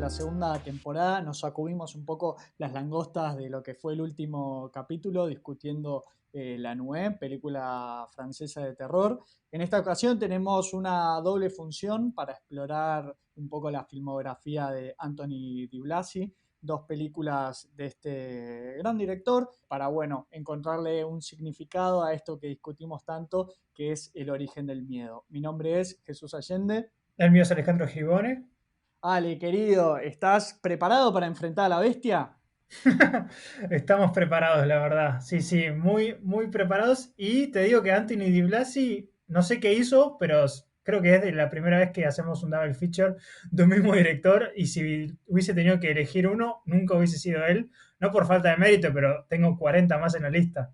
la segunda temporada. Nos sacudimos un poco las langostas de lo que fue el último capítulo, discutiendo La Nuée, película francesa de terror. En esta ocasión tenemos una doble función para explorar un poco la filmografía de Anthony Di Blasi, dos películas de este gran director, para, bueno, encontrarle un significado a esto que discutimos tanto, que es el origen del miedo. Mi nombre es Jesús Allende. El mío es Alejandro Gibone. Ale, querido, ¿estás preparado para enfrentar a la bestia? Estamos preparados, la verdad. Sí, sí, muy, muy preparados. Y te digo que Anthony Di Blasi, no sé qué hizo, pero creo que es de la primera vez que hacemos un double feature de un mismo director. Y si hubiese tenido que elegir uno, nunca hubiese sido él. No por falta de mérito, pero tengo 40 más en la lista.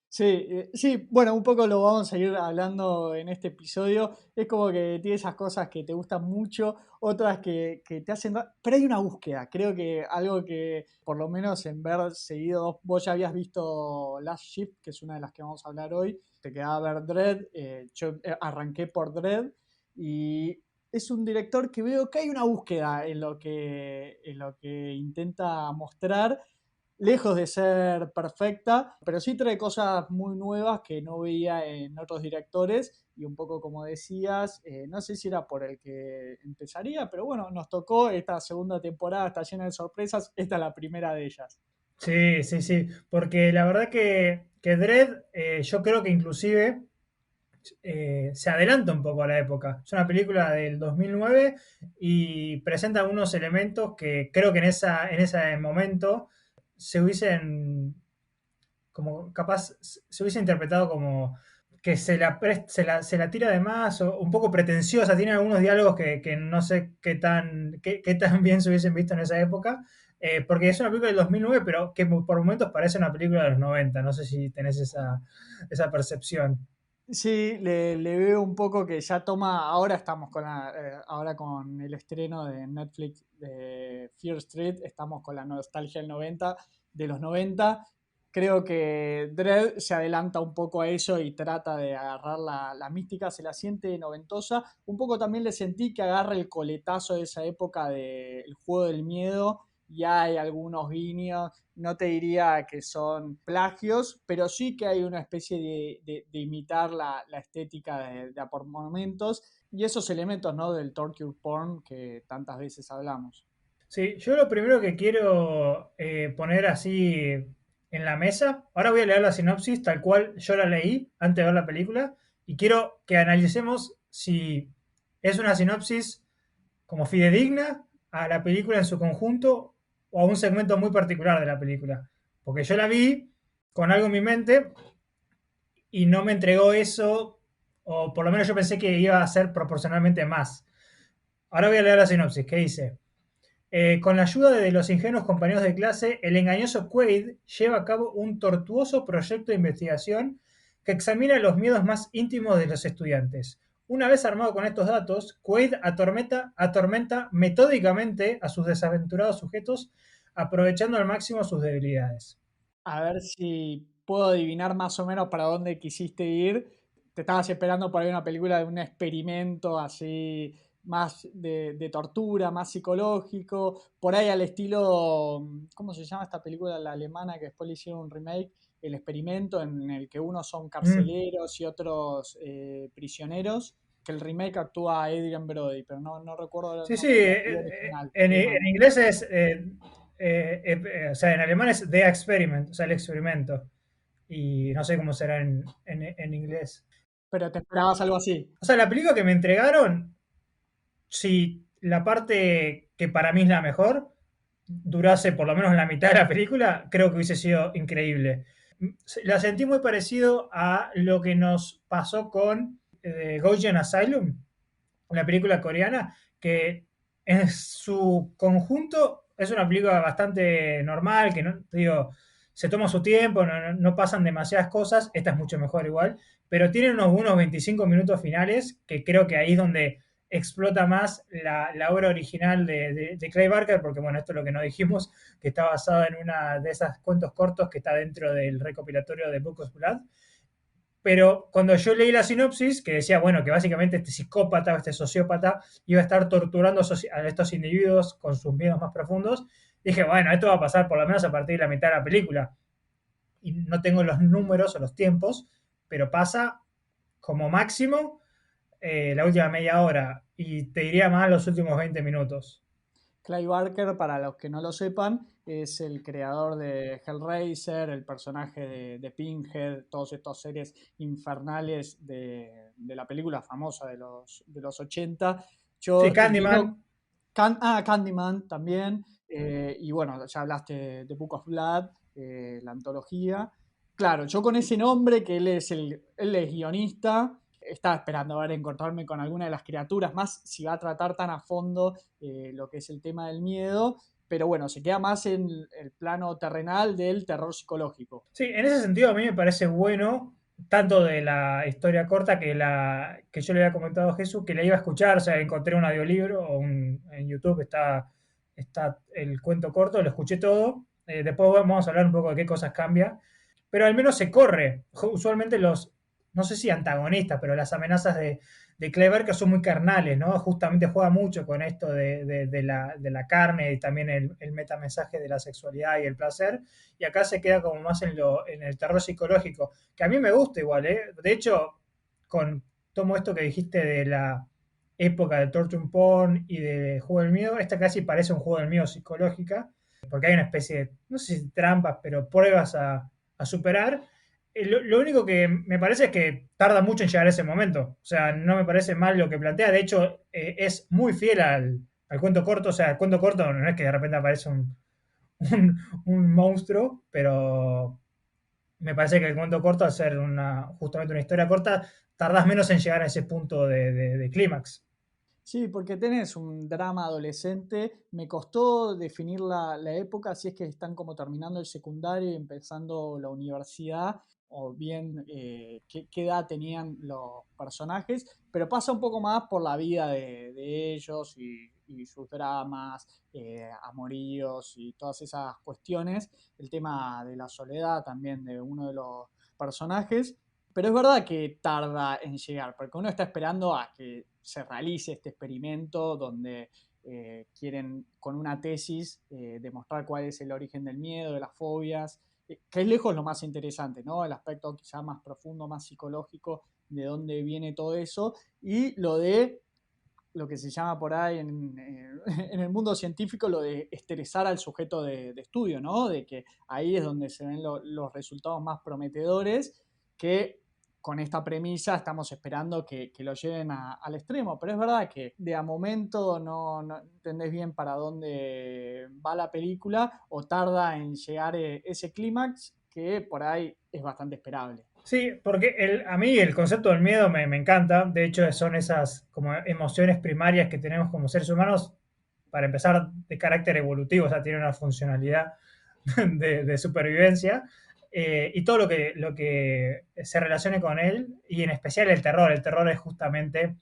Sí, sí, bueno, un poco lo vamos a ir hablando en este episodio. Es como que tiene esas cosas que te gustan mucho, otras que te hacen... Pero hay una búsqueda, creo que algo que por lo menos en ver seguido, vos ya habías visto Last Shift, que es una de las que vamos a hablar hoy, te quedaba ver Dread, yo arranqué por Dread y es un director que veo que hay una búsqueda en lo que intenta mostrar, lejos de ser perfecta, pero sí trae cosas muy nuevas que no veía en otros directores y un poco como decías, no sé si era por el que empezaría, pero bueno, nos tocó esta segunda temporada, está llena de sorpresas, esta es la primera de ellas. Sí, sí, sí. Porque la verdad que Dredd, yo creo que inclusive se adelanta un poco a la época. Es una película del 2009 y presenta algunos elementos que creo que en ese momento se hubiesen, como capaz, se hubiese interpretado como que se la tira de más o un poco pretenciosa. Tiene algunos diálogos que no sé qué tan bien se hubiesen visto en esa época. Porque es una película del 2009, pero que por momentos parece una película de los 90. No sé si tenés esa percepción. Sí, le veo un poco que ya toma, ahora estamos con ahora con el estreno de Netflix de Fear Street, estamos con la nostalgia del 90, de los 90. Creo que Dredd se adelanta un poco a eso y trata de agarrar la mística, se la siente noventosa. Un poco también le sentí que agarra el coletazo de esa época del juego del miedo y hay algunos guiños, no te diría que son plagios, pero sí que hay una especie de imitar la estética de a por momentos y esos elementos, ¿no?, del torture porn que tantas veces hablamos. Sí, yo lo primero que quiero poner así en la mesa, ahora voy a leer la sinopsis tal cual yo la leí antes de ver la película y quiero que analicemos si es una sinopsis como fidedigna a la película en su conjunto o a un segmento muy particular de la película. Porque yo la vi con algo en mi mente y no me entregó eso, o por lo menos yo pensé que iba a ser proporcionalmente más. Ahora voy a leer la sinopsis, que dice: con la ayuda de los ingenuos compañeros de clase, el engañoso Quaid lleva a cabo un tortuoso proyecto de investigación que examina los miedos más íntimos de los estudiantes. Una vez armado con estos datos, Quaid atormenta metódicamente a sus desaventurados sujetos, aprovechando al máximo sus debilidades. A ver si puedo adivinar más o menos para dónde quisiste ir. Te estabas esperando por ahí una película de un experimento así más de tortura, más psicológico, por ahí al estilo, ¿cómo se llama esta película, la alemana que después le hicieron un remake? El experimento en el que unos son Mm. carceleros y otros prisioneros, que el remake actúa Adrian Brody, pero no recuerdo el Sí, sí, nombre de la película original, en alemana. inglés es, o sea, en alemán es The Experiment, o sea, el experimento. Y no sé cómo será en inglés. Pero te esperabas algo así. O sea, la película que me entregaron, si la parte que para mí es la mejor, durase por lo menos la mitad de la película, creo que hubiese sido increíble. La sentí muy parecido a lo que nos pasó con Gojin Asylum, una película coreana que en su conjunto es una película bastante normal, que no, digo, se toma su tiempo, no pasan demasiadas cosas, esta es mucho mejor igual, pero tiene unos 25 minutos finales que creo que ahí es donde explota más la obra original de Clay Barker, porque bueno, esto es lo que no dijimos, que está basado en una de esas cuentos cortos que está dentro del recopilatorio de Book of Blood, Pero cuando yo leí la sinopsis, que decía, bueno, que básicamente este psicópata, este sociópata, iba a estar torturando a estos individuos con sus miedos más profundos, dije, bueno, esto va a pasar por lo menos a partir de la mitad de la película. Y no tengo los números o los tiempos, pero pasa como máximo la última media hora y te diría más los últimos 20 minutos. Clive Barker, para los que no lo sepan, es el creador de Hellraiser, el personaje de Pinhead, todas estas series infernales de la película famosa de los 80. Sí, Yo entiendo. Candyman. Candyman también. Y bueno, ya hablaste de Book of Blood, la antología. Claro, yo con ese nombre, que él es guionista, estaba esperando a ver encontrarme con alguna de las criaturas, más si va a tratar tan a fondo lo que es el tema del miedo, pero bueno, se queda más en el plano terrenal del terror psicológico. Sí, en ese sentido a mí me parece bueno, tanto de la historia corta que yo le había comentado a Jesús, que la iba a escuchar, o sea, encontré un audiolibro en YouTube está el cuento corto, lo escuché todo, después vamos a hablar un poco de qué cosas cambia, pero al menos se corre. Usualmente no sé si antagonistas, pero las amenazas de Clever que son muy carnales, ¿no? Justamente juega mucho con esto de la carne y también el metamensaje de la sexualidad y el placer, y acá se queda como más en el terror psicológico, que a mí me gusta igual, ¿eh? De hecho, tomo esto que dijiste de la época de Torture Porn y de Juego del Miedo, esta casi parece un Juego del Miedo psicológica, porque hay una especie de, no sé si trampas, pero pruebas a superar. Lo único que me parece es que tarda mucho en llegar a ese momento. O sea, no me parece mal lo que plantea. De hecho, es muy fiel al cuento corto. O sea, el cuento corto no es que de repente aparece un monstruo, pero me parece que el cuento corto, al ser justamente una historia corta, tardas menos en llegar a ese punto de clímax. Sí, porque tenés un drama adolescente. Me costó definir la época, si es que están como terminando el secundario y empezando la universidad, o bien qué edad tenían los personajes, pero pasa un poco más por la vida de ellos y sus dramas, amoríos y todas esas cuestiones. El tema de la soledad también de uno de los personajes. Pero es verdad que tarda en llegar, porque uno está esperando a que se realice este experimento donde quieren con una tesis demostrar cuál es el origen del miedo, de las fobias, que es lejos lo más interesante, ¿no? El aspecto quizá más profundo, más psicológico, de dónde viene todo eso, y lo de lo que se llama por ahí en el mundo científico lo de estresar al sujeto de estudio, ¿no? De que ahí es donde se ven los resultados más prometedores, que con esta premisa estamos esperando que lo lleven al extremo, pero es verdad que de a momento no entendés bien para dónde va la película o tarda en llegar ese clímax que por ahí es bastante esperable. Sí, porque a mí el concepto del miedo me encanta. De hecho, son esas como emociones primarias que tenemos como seres humanos, para empezar, de carácter evolutivo, o sea, tiene una funcionalidad de supervivencia. Y todo lo que se relacione con él, y en especial el terror. El terror es justamente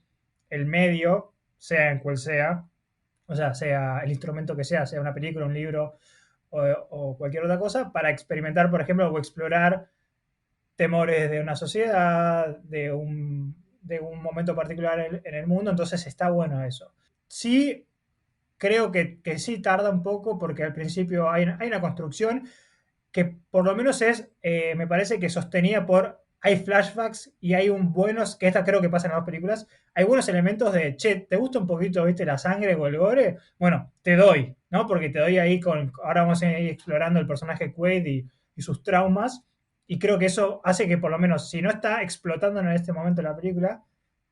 el medio, sea en cual sea, o sea el instrumento que sea una película, un libro o cualquier otra cosa, para experimentar, por ejemplo, o explorar temores de una sociedad, de un momento particular en el mundo, entonces está bueno eso. Sí, creo que sí tarda un poco porque al principio hay una construcción que por lo menos me parece que sostenida hay flashbacks y hay buenos, que esta creo que pasa en las películas, hay buenos elementos de, che, ¿te gusta un poquito, viste, la sangre o el gore? Bueno, te doy, ¿no? Porque te doy ahí ahora vamos a ir explorando el personaje Quaid y sus traumas, y creo que eso hace que por lo menos, si no está explotando en este momento la película,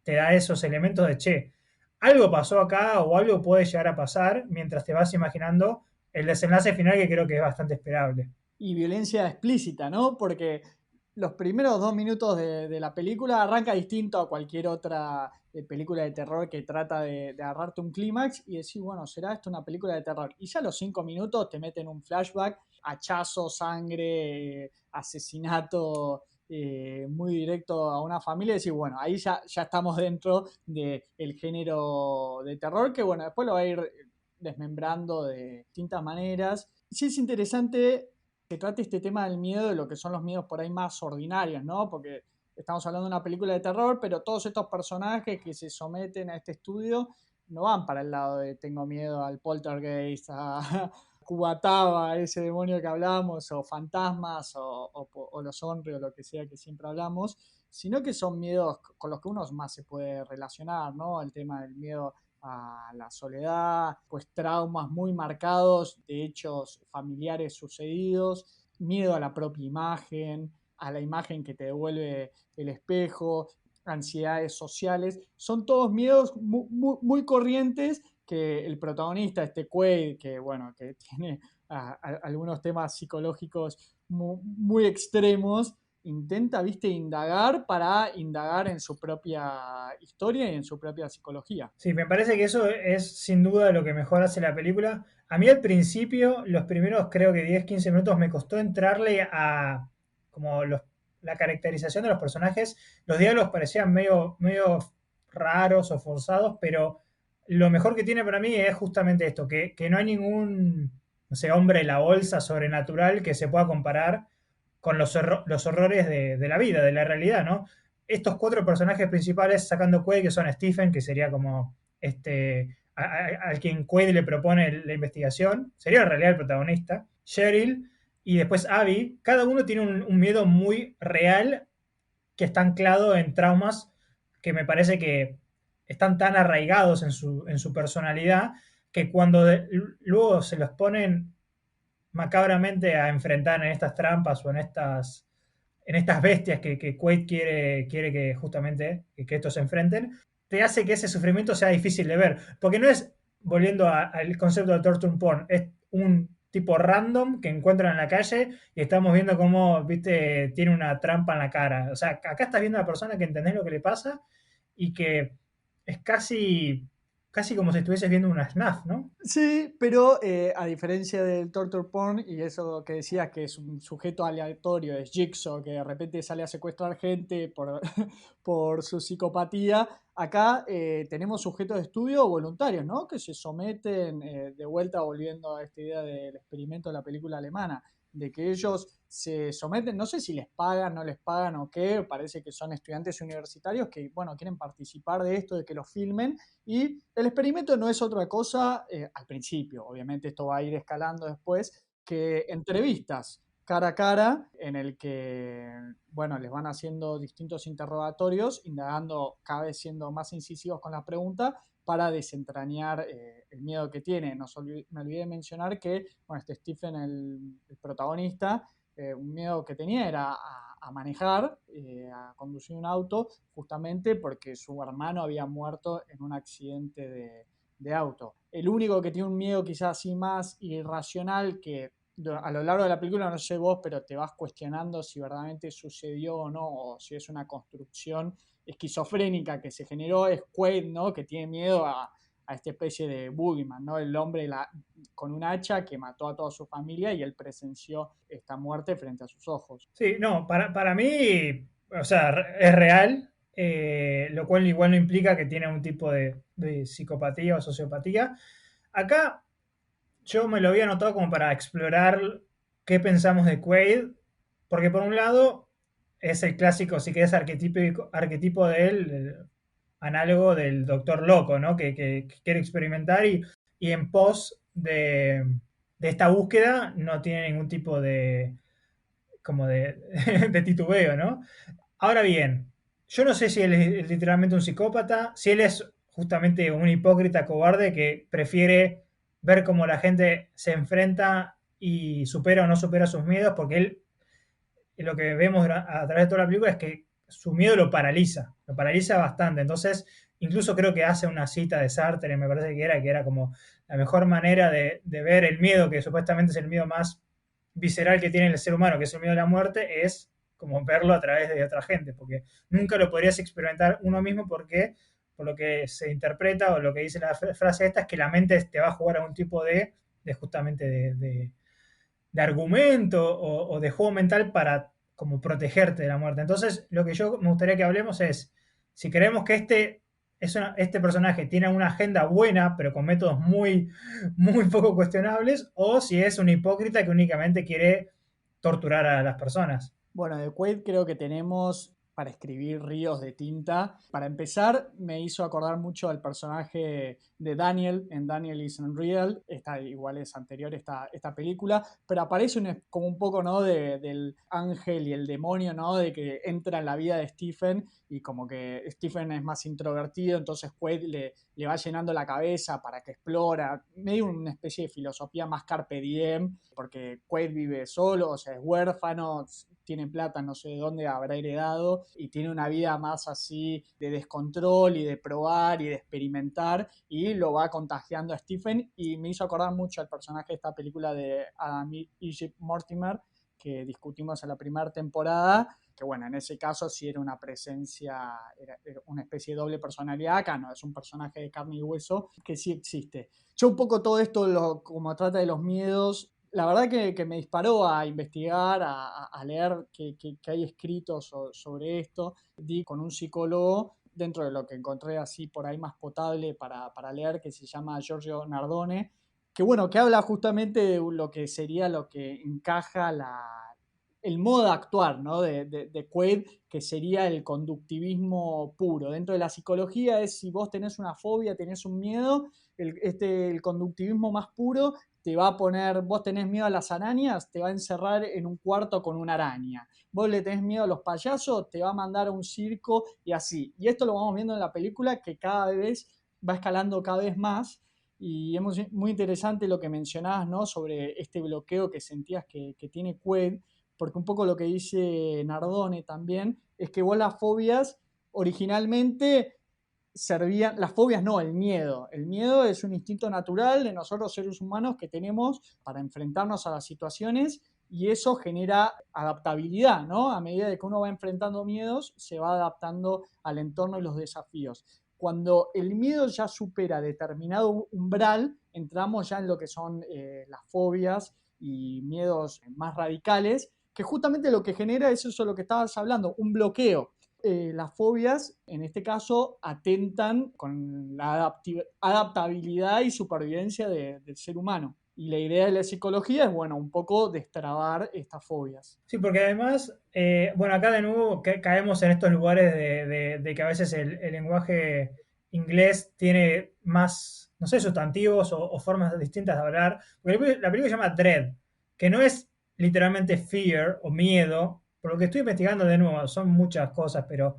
te da esos elementos de, che, algo pasó acá o algo puede llegar a pasar mientras te vas imaginando el desenlace final, que creo que es bastante esperable. Y violencia explícita, ¿no? Porque los primeros 2 minutos de la película arranca distinto a cualquier otra película de terror que trata de agarrarte un clímax y decir, bueno, ¿será esto una película de terror? Y ya a los 5 minutos te meten un flashback, hachazo, sangre, asesinato muy directo a una familia y decir, bueno, ahí ya estamos dentro del género de terror que, bueno, después lo va a ir desmembrando de distintas maneras. Sí es interesante que trate este tema del miedo de lo que son los miedos por ahí más ordinarios, ¿no? Porque estamos hablando de una película de terror, pero todos estos personajes que se someten a este estudio no van para el lado de tengo miedo al poltergeist, a Kubataba, ese demonio que hablamos, o fantasmas, o los Onryo, o lo que sea que siempre hablamos, sino que son miedos con los que uno más se puede relacionar, ¿no? El tema del miedo a la soledad, pues traumas muy marcados de hechos familiares sucedidos, miedo a la propia imagen, a la imagen que te devuelve el espejo, ansiedades sociales, son todos miedos muy corrientes que el protagonista, este Quaid, que bueno, que tiene algunos temas psicológicos muy extremos, intenta, viste, indagar en su propia historia y en su propia psicología. Sí, me parece que eso es sin duda lo que mejor hace la película. A mí al principio, los primeros creo que 10-15 minutos me costó entrarle a como la caracterización de los personajes. Los diálogos parecían medio raros o forzados, pero lo mejor que tiene para mí es justamente esto, que no hay ningún, no sé, hombre de la bolsa sobrenatural que se pueda comparar con los horrores de la vida, de la realidad, ¿no? Estos cuatro personajes principales, sacando Quaid, que son Stephen, que sería como al quien Quaid le propone la investigación, sería en realidad el protagonista, Cheryl, y después Abby, cada uno tiene un miedo muy real que está anclado en traumas que me parece que están tan arraigados en su personalidad que cuando luego se los ponen macabramente a enfrentar en estas trampas o en estas bestias que Quaid quiere que justamente que estos se enfrenten, te hace que ese sufrimiento sea difícil de ver. Porque no es, volviendo al concepto de torture porn, es un tipo random que encuentran en la calle y estamos viendo cómo, viste, tiene una trampa en la cara. O sea, acá estás viendo a una persona que entendés lo que le pasa y que es casi como si estuvieses viendo una SNAF, ¿no? Sí, pero a diferencia del torture porn y eso que decías que es un sujeto aleatorio, es Jigsaw, que de repente sale a secuestrar gente por, por su psicopatía, acá tenemos sujetos de estudio voluntarios, ¿no? Que se someten, de vuelta volviendo a esta idea del experimento de la película alemana, de que ellos se someten, no sé si les pagan, no les pagan o qué, parece que son estudiantes universitarios que, bueno, quieren participar de esto, de que los filmen, y el experimento no es otra cosa, al principio, obviamente esto va a ir escalando después, que entrevistas cara a cara en el que, bueno, les van haciendo distintos interrogatorios, indagando, cada vez siendo más incisivos con la pregunta para desentrañar el miedo que tiene. Me olvidé de mencionar que, bueno, este Stephen, el protagonista, un miedo que tenía era a manejar, a conducir un auto, justamente porque su hermano había muerto en un accidente de auto. El único que tiene un miedo quizás así más irracional, que a lo largo de la película, no sé vos, pero te vas cuestionando si verdaderamente sucedió o no, o si es una construcción esquizofrénica que se generó, es Quaid, ¿no? Que tiene miedo a esta especie de boogeyman, ¿no? El hombre con un hacha que mató a toda su familia y él presenció esta muerte frente a sus ojos. Sí, no, para mí, o sea, es real, lo cual igual no implica que tiene un tipo de psicopatía o sociopatía. Acá yo me lo había anotado como para explorar qué pensamos de Quaid, porque por un lado es el clásico, si querés, arquetipo de él, análogo del doctor loco, ¿no? Que quiere experimentar y en pos de esta búsqueda no tiene ningún tipo como de titubeo, ¿no? Ahora bien, yo no sé si él es literalmente un psicópata, si él es justamente un hipócrita cobarde que prefiere ver cómo la gente se enfrenta y supera o no supera sus miedos, porque él, lo que vemos a través de toda la película es que su miedo lo paraliza bastante. Entonces, incluso creo que hace una cita de Sartre, me parece que era como la mejor manera de ver el miedo, que supuestamente es el miedo más visceral que tiene el ser humano, que es el miedo a la muerte, es como verlo a través de otra gente, porque nunca lo podrías experimentar uno mismo porque, por lo que se interpreta o lo que dice la frase esta, es que la mente te va a jugar a un tipo de justamente de argumento o de juego mental para como protegerte de la muerte. Entonces, lo que yo me gustaría que hablemos es, si creemos que este personaje tiene una agenda buena, pero con métodos muy poco cuestionables, o si es un hipócrita que únicamente quiere torturar a las personas. Bueno, de Quaid creo que tenemos para escribir ríos de tinta. Para empezar, me hizo acordar mucho al personaje de Daniel en Daniel is Unreal. Esta igual es anterior esta película, pero aparece como un poco, ¿no? Del ángel y el demonio, ¿no? De que entra en la vida de Stephen y como que Stephen es más introvertido, entonces Quaid le va llenando la cabeza para que explora, medio una especie de filosofía más carpe diem, porque Quaid vive solo, o sea, es huérfano, tiene plata, no sé de dónde habrá heredado, y tiene una vida más así de descontrol y de probar y de experimentar, y lo va contagiando a Stephen, y me hizo acordar mucho al personaje de esta película de Adam Egypt Mortimer, que discutimos en la primera temporada, que bueno, en ese caso sí era una presencia, era una especie de doble personalidad. Acá no, es un personaje de carne y hueso que sí existe. Yo un poco todo esto, como trata de los miedos, la verdad que me disparó a investigar, a leer que hay escritos sobre esto. Di con un psicólogo dentro de lo que encontré así por ahí más potable para leer, que se llama Giorgio Nardone, que bueno, que habla justamente de lo que sería lo que encaja el modo de actuar, ¿no? de Quaid, que sería el conductivismo puro. Dentro de la psicología es si vos tenés una fobia, tenés un miedo, el conductivismo más puro te va a poner, vos tenés miedo a las arañas, te va a encerrar en un cuarto con una araña. Vos le tenés miedo a los payasos, te va a mandar a un circo y así. Y esto lo vamos viendo en la película que cada vez va escalando cada vez más. Y es muy interesante lo que mencionabas, ¿no? Sobre este bloqueo que sentías que tiene Quaid, porque un poco lo que dice Nardone también es que vos las fobias originalmente servían, las fobias no, el miedo es un instinto natural de nosotros seres humanos que tenemos para enfrentarnos a las situaciones y eso genera adaptabilidad, ¿no? A medida de que uno va enfrentando miedos, se va adaptando al entorno y los desafíos. Cuando el miedo ya supera determinado umbral, entramos ya en lo que son las fobias y miedos más radicales, que justamente lo que genera es eso de lo que estabas hablando, un bloqueo. Las fobias, en este caso, atentan con la adaptabilidad y supervivencia del ser humano. Y la idea de la psicología es, bueno, un poco destrabar estas fobias. Sí, porque además, bueno, acá de nuevo caemos en estos lugares de que a veces el lenguaje inglés tiene más, no sé, sustantivos o formas distintas de hablar. Porque la película se llama Dread, que no es literalmente fear o miedo. Por lo que estoy investigando de nuevo, son muchas cosas, pero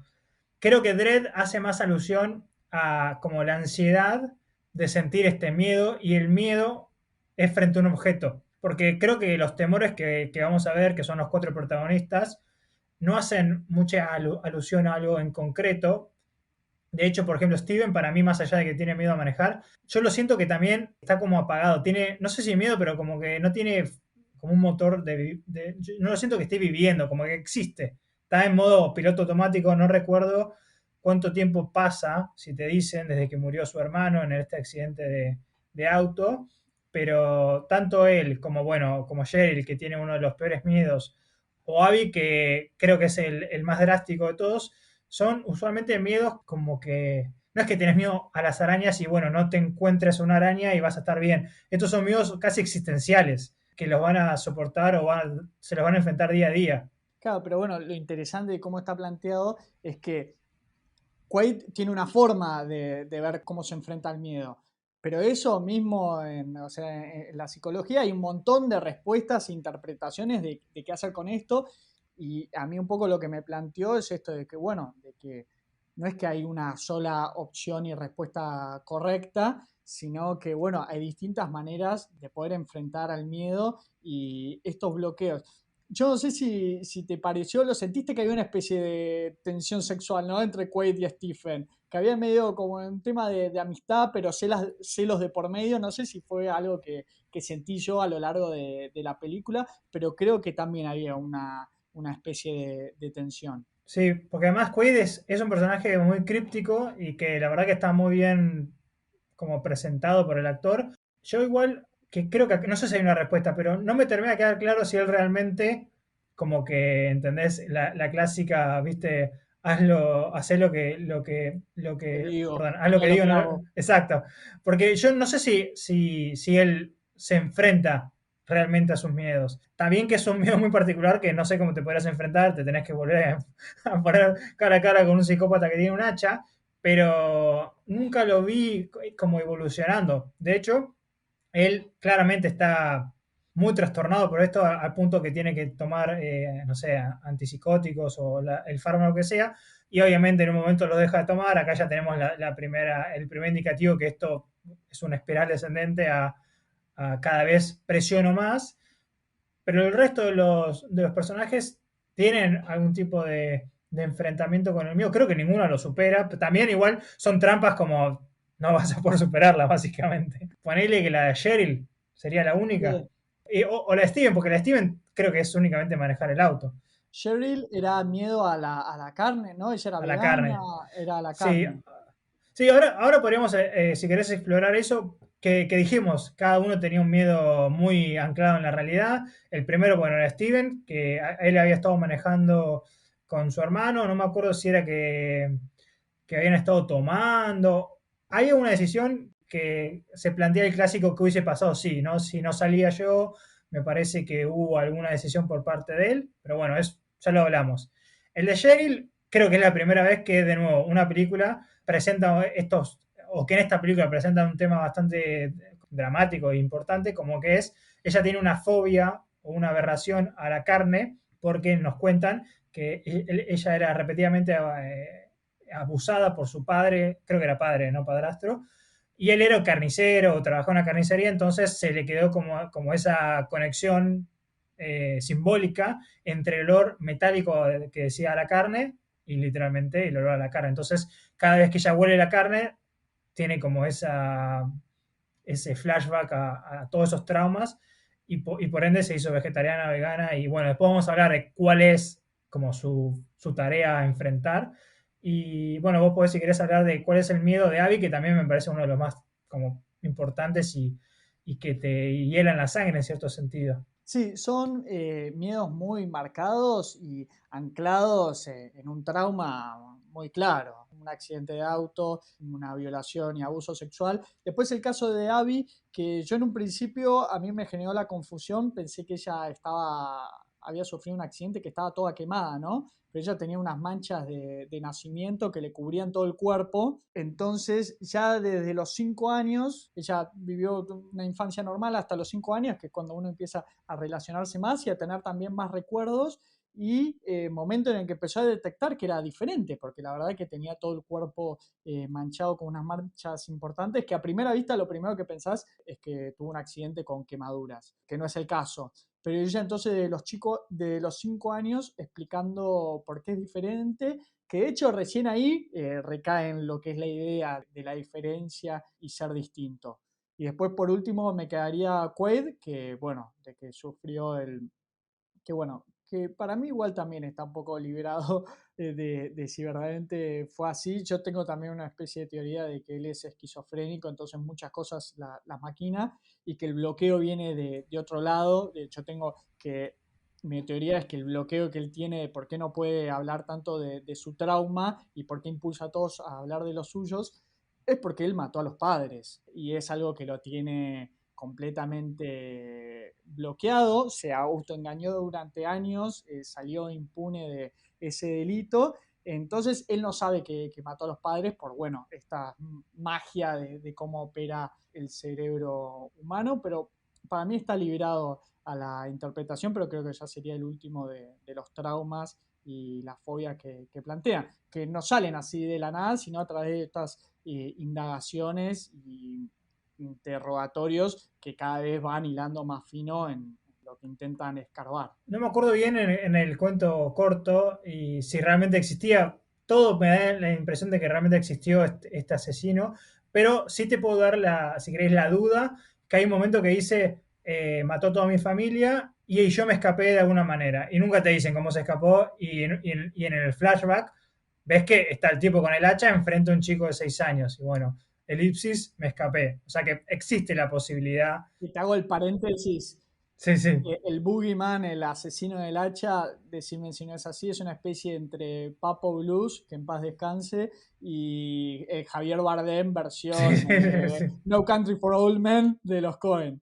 creo que Dread hace más alusión a como la ansiedad de sentir este miedo y el miedo es frente a un objeto. Porque creo que los temores que vamos a ver, que son los cuatro protagonistas, no hacen mucha alusión a algo en concreto. De hecho, por ejemplo, Steven, para mí, más allá de que tiene miedo a manejar, yo lo siento que también está como apagado. Tiene, no sé si miedo, pero como que no tiene como un motor no lo siento que esté viviendo, como que existe. Está en modo piloto automático, no recuerdo cuánto tiempo pasa, si te dicen, desde que murió su hermano en este accidente de auto, pero tanto él como, bueno, como Cheryl, que tiene uno de los peores miedos, o Abby, que creo que es el más drástico de todos, son usualmente miedos como que no es que tienes miedo a las arañas y bueno, no te encuentres una araña y vas a estar bien. Estos son miedos casi existenciales que los van a soportar o se los van a enfrentar día a día. Claro, pero bueno, lo interesante de cómo está planteado es que Quaid tiene una forma de ver cómo se enfrenta al miedo. Pero eso mismo, o sea, en la psicología hay un montón de respuestas e interpretaciones de qué hacer con esto. Y a mí un poco lo que me planteó es esto de que, bueno, de que no es que hay una sola opción y respuesta correcta, sino que, bueno, hay distintas maneras de poder enfrentar al miedo y estos bloqueos. Yo no sé si te pareció, lo sentiste que había una especie de tensión sexual, ¿no? Entre Quaid y Stephen, que había medio como un tema de amistad, pero celos de por medio. No sé si fue algo que sentí yo a lo largo de la película, pero creo que también había una especie de tensión. Sí, porque además Quaid es un personaje muy críptico y que la verdad que está muy bien como presentado por el actor. Yo igual, que creo que no sé si hay una respuesta, pero no me termina de quedar claro si él realmente, como que, ¿entendés? La clásica, viste, haz Te digo, perdón, haz lo no que lo digo, que no, hago. exacto. Porque yo no sé si él se enfrenta realmente a sus miedos. También que es un miedo muy particular que no sé cómo te podrás enfrentar, te tenés que volver a poner cara a cara con un psicópata que tiene un hacha, pero nunca lo vi como evolucionando. De hecho, él claramente está muy trastornado por esto al punto que tiene que tomar, no sé, antipsicóticos o el fármaco que sea, y obviamente en un momento lo deja de tomar. Acá ya tenemos el primer indicativo que esto es una espiral descendente a cada vez presiono más, pero el resto de los personajes tienen algún tipo de enfrentamiento con el mío. Creo que ninguno lo supera. También igual son trampas como no vas a poder superarla, básicamente. Ponele que la de Cheryl sería la única. Sí. O la de Steven, porque la de Steven creo que es únicamente manejar el auto, Cheryl era miedo a la carne, ¿no? Ella era a la vegana, carne. era a la Sí, carne. sí, ahora podríamos, si querés explorar eso, que dijimos, cada uno tenía un miedo muy anclado en la realidad. El primero, bueno, era Steven, que él había estado manejando con su hermano, no me acuerdo si era que habían estado tomando. Hay una decisión que se plantea el clásico que hubiese pasado, sí, ¿no? Si no salía yo, me parece que hubo alguna decisión por parte de él, pero bueno, ya lo hablamos. El de Cheryl, creo que es la primera vez que, de nuevo, una película presenta estos, o que en esta película presenta un tema bastante dramático e importante, como que es, ella tiene una fobia o una aberración a la carne, porque nos cuentan que ella era repetidamente abusada por su padre, creo que era padre, no padrastro, y él era carnicero, trabajó en la carnicería, entonces se le quedó como esa conexión simbólica entre el olor metálico que decía la carne y literalmente el olor a la carne. Entonces, cada vez que ella huele la carne, tiene como ese flashback a todos esos traumas y por ende se hizo vegetariana, vegana y bueno, después vamos a hablar de cuál es como su tarea a enfrentar. Y bueno, vos podés, si querés, hablar de cuál es el miedo de Abby, que también me parece uno de los más como importantes y que te hielan la sangre en cierto sentido. Sí, son miedos muy marcados y anclados en un trauma muy claro, un accidente de auto, una violación y abuso sexual. Después el caso de Abby, que yo en un principio a mí me generó la confusión, pensé que ella había sufrido un accidente que estaba toda quemada, ¿no? Pero ella tenía unas manchas de nacimiento que le cubrían todo el cuerpo. Entonces, ya desde los 5 años, ella vivió una infancia normal hasta los 5 años, que es cuando uno empieza a relacionarse más y a tener también más recuerdos y momento en el que empezó a detectar que era diferente, porque la verdad que tenía todo el cuerpo manchado con unas manchas importantes, que a primera vista lo primero que pensás es que tuvo un accidente con quemaduras, que no es el caso. Pero ella entonces de los chicos de los 5 años explicando por qué es diferente, que de hecho recién ahí recae en lo que es la idea de la diferencia y ser distinto. Y después, por último, me quedaría Quaid, que bueno, de que sufrió que bueno, que para mí igual también está un poco liberado de si verdaderamente fue así. Yo tengo también una especie de teoría de que él es esquizofrénico, entonces muchas cosas las maquina y que el bloqueo viene de otro lado. De hecho, tengo que mi teoría es que el bloqueo que él tiene de por qué no puede hablar tanto de su trauma y por qué impulsa a todos a hablar de los suyos, es porque él mató a los padres y es algo que lo tiene completamente bloqueado, se autoengañó durante años, salió impune de ese delito, entonces él no sabe que mató a los padres por, bueno, esta magia de cómo opera el cerebro humano, pero para mí está liberado a la interpretación, pero creo que ya sería el último de los traumas y las fobias que plantean, que no salen así de la nada, sino a través de estas indagaciones y interrogatorios que cada vez van hilando más fino en lo que intentan escarbar. No me acuerdo bien en el cuento corto y si realmente existía. Todo me da la impresión de que realmente existió este asesino, pero sí te puedo dar, si queréis, la duda, que hay un momento que dice, mató a toda mi familia y yo me escapé de alguna manera. Y nunca te dicen cómo se escapó y en el flashback ves que está el tipo con el hacha enfrente a un chico de 6 años. Y bueno, elipsis, me escapé. O sea que existe la posibilidad. Y te hago el paréntesis, Sí, sí. el Boogeyman, el asesino del hacha, decime si no es así, es una especie entre Papo Blues, que en paz descanse, y Javier Bardem Sí, versión sí, sí. No Country for Old Men de los Cohen.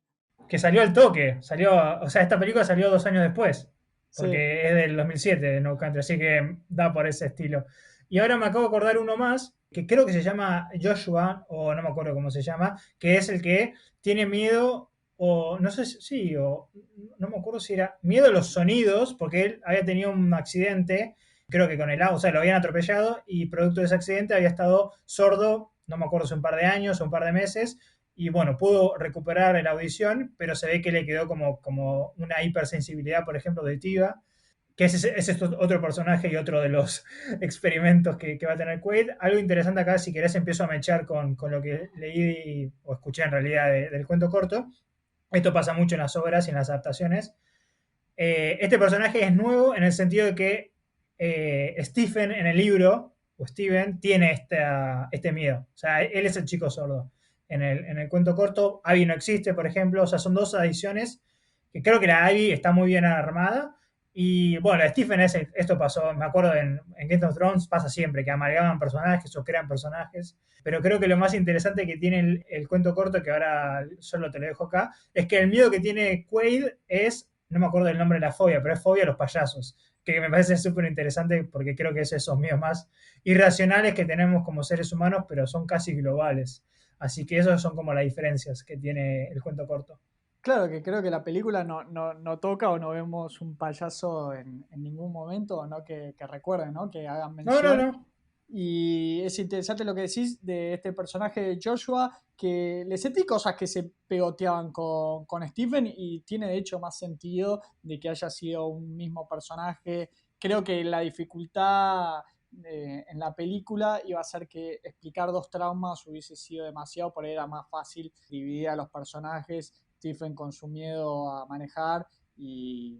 que salió al toque. O sea, esta película salió 2 años después, Sí, porque es del 2007 de No Country, así que da por ese estilo. Y ahora me acabo de acordar uno más, que creo que se llama Joshua, o no me acuerdo cómo se llama, que es el que tiene miedo, o no sé si, sí, o no me acuerdo si era miedo a los sonidos, porque él había tenido un accidente, creo que con el auto, o sea, lo habían atropellado y producto de ese accidente había estado sordo, no me acuerdo si un par de años o un par de meses, y bueno, pudo recuperar la audición, pero se ve que le quedó como una hipersensibilidad, por ejemplo, auditiva, que ese es otro personaje y otro de los experimentos que va a tener Quaid. Algo interesante acá, si querés, empiezo a mechar con lo que leí o escuché en realidad del cuento corto. Esto pasa mucho en las obras y en las adaptaciones. Este personaje es nuevo en el sentido de que Stephen en el libro, o Steven, tiene este miedo. O sea, él es el chico sordo. En el cuento corto, Abby no existe, por ejemplo. O sea, son dos adiciones que creo que la Abby está muy bien armada. Y bueno, Stephen esto pasó, me acuerdo en Game of Thrones pasa siempre, que amalgaman personajes o crean personajes. Pero creo que lo más interesante que tiene el cuento corto, que ahora solo te lo dejo acá, es que el miedo que tiene Quaid es, no me acuerdo el nombre de la fobia, pero es fobia a los payasos, que me parece súper interesante porque creo que es esos miedos más irracionales que tenemos como seres humanos, pero son casi globales. Así que esos son como las diferencias que tiene el cuento corto. claro que creo que la película no toca o no vemos un payaso en ningún momento, o no que recuerden, ¿no? Que hagan No, no, mención. no. Y es interesante lo que decís de este personaje de Joshua, que le sentí cosas que se pegoteaban con Stephen y tiene de hecho más sentido de que haya sido un mismo personaje. Creo que la dificultad en la película iba a ser que explicar dos traumas hubiese sido demasiado, por ahí era más fácil dividir a los personajes, Stephen con su miedo a manejar y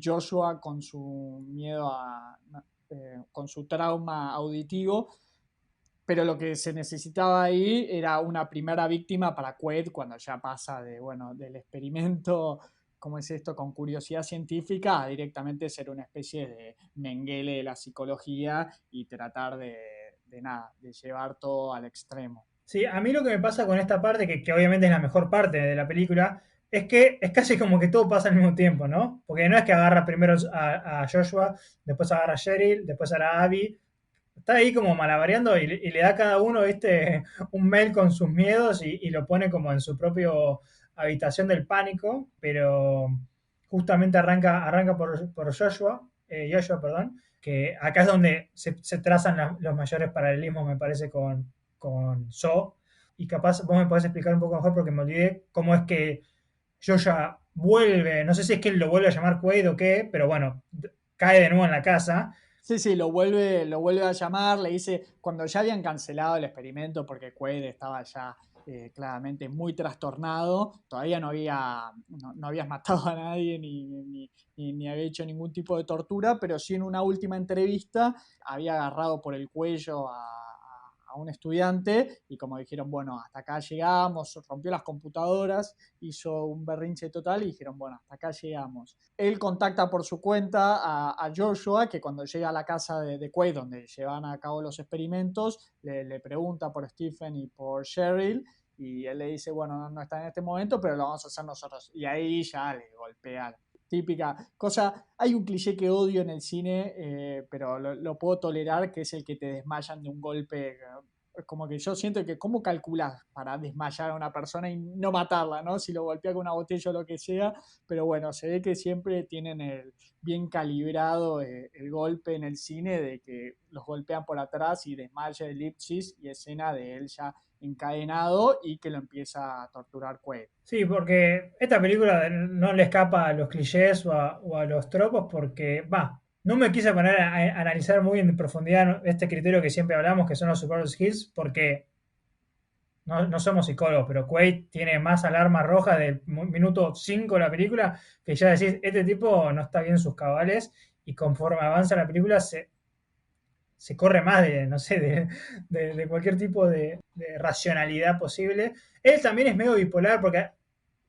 Joshua con su miedo con su trauma auditivo, pero lo que se necesitaba ahí era una primera víctima para Quaid cuando ya pasa del experimento, ¿cómo es esto?, con curiosidad científica, a directamente ser una especie de Mengele de la psicología y tratar de llevar todo al extremo. Sí, a mí lo que me pasa con esta parte, que obviamente es la mejor parte de la película, es que es casi como que todo pasa al mismo tiempo, ¿no? Porque no es que agarra primero a Joshua, después agarra a Cheryl, después agarra a Abby. Está ahí como malabareando y le da a cada uno, ¿viste? Un mail con sus miedos y lo pone como en su propio habitación del pánico, pero justamente arranca por Joshua, perdón, que acá es donde se trazan los mayores paralelismos, me parece, con So. Y capaz vos me podés explicar un poco mejor porque me olvidé cómo es que Joshua vuelve, no sé si es que él lo vuelve a llamar Quaid o qué, pero bueno, cae de nuevo en la casa. Sí, sí, lo vuelve a llamar, le dice, cuando ya habían cancelado el experimento porque Quaid estaba ya claramente muy trastornado, todavía no habías matado a nadie ni había hecho ningún tipo de tortura, pero sí en una última entrevista había agarrado por el cuello a un estudiante y como dijeron, bueno, hasta acá llegamos, rompió las computadoras, hizo un berrinche total y dijeron, bueno, hasta acá llegamos. Él contacta por su cuenta a Joshua, que cuando llega a la casa de Quaid, donde llevan a cabo los experimentos, le pregunta por Stephen y por Cheryl, y él le dice, bueno, no está en este momento, pero lo vamos a hacer nosotros. Y ahí ya le golpea. Típica cosa, hay un cliché que odio en el cine, pero lo puedo tolerar, que es el que te desmayan de un golpe. Como que yo siento que cómo calculas para desmayar a una persona y no matarla, ¿no? Si lo golpea con una botella o lo que sea, pero bueno, se ve que siempre tienen bien calibrado el golpe en el cine de que los golpean por atrás y desmaya el elipsis y escena de él ya encadenado y que lo empieza a torturar Quaid. Sí, porque esta película no le escapa a los clichés o a los tropos porque, va, no me quise poner a analizar muy en profundidad este criterio que siempre hablamos, que son los super skills, porque no somos psicólogos, pero Quaid tiene más alarma roja del minuto 5 de la película que ya decís, este tipo no está bien en sus cabales y conforme avanza la película se corre más de, no sé, de cualquier tipo de racionalidad posible. Él también es medio bipolar porque,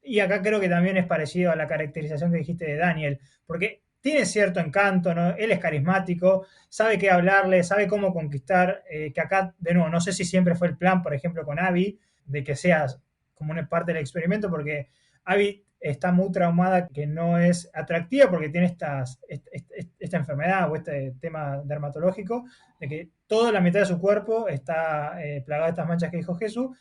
y acá creo que también es parecido a la caracterización que dijiste de Daniel, porque tiene cierto encanto, ¿no? Él es carismático, sabe qué hablarle, sabe cómo conquistar, que acá, de nuevo, no sé si siempre fue el plan, por ejemplo, con Abby, de que seas como una parte del experimento, porque Abby está muy traumada, que no es atractiva porque tiene esta enfermedad o este tema dermatológico, de que toda la mitad de su cuerpo está plagada de estas manchas que dijo Jesús,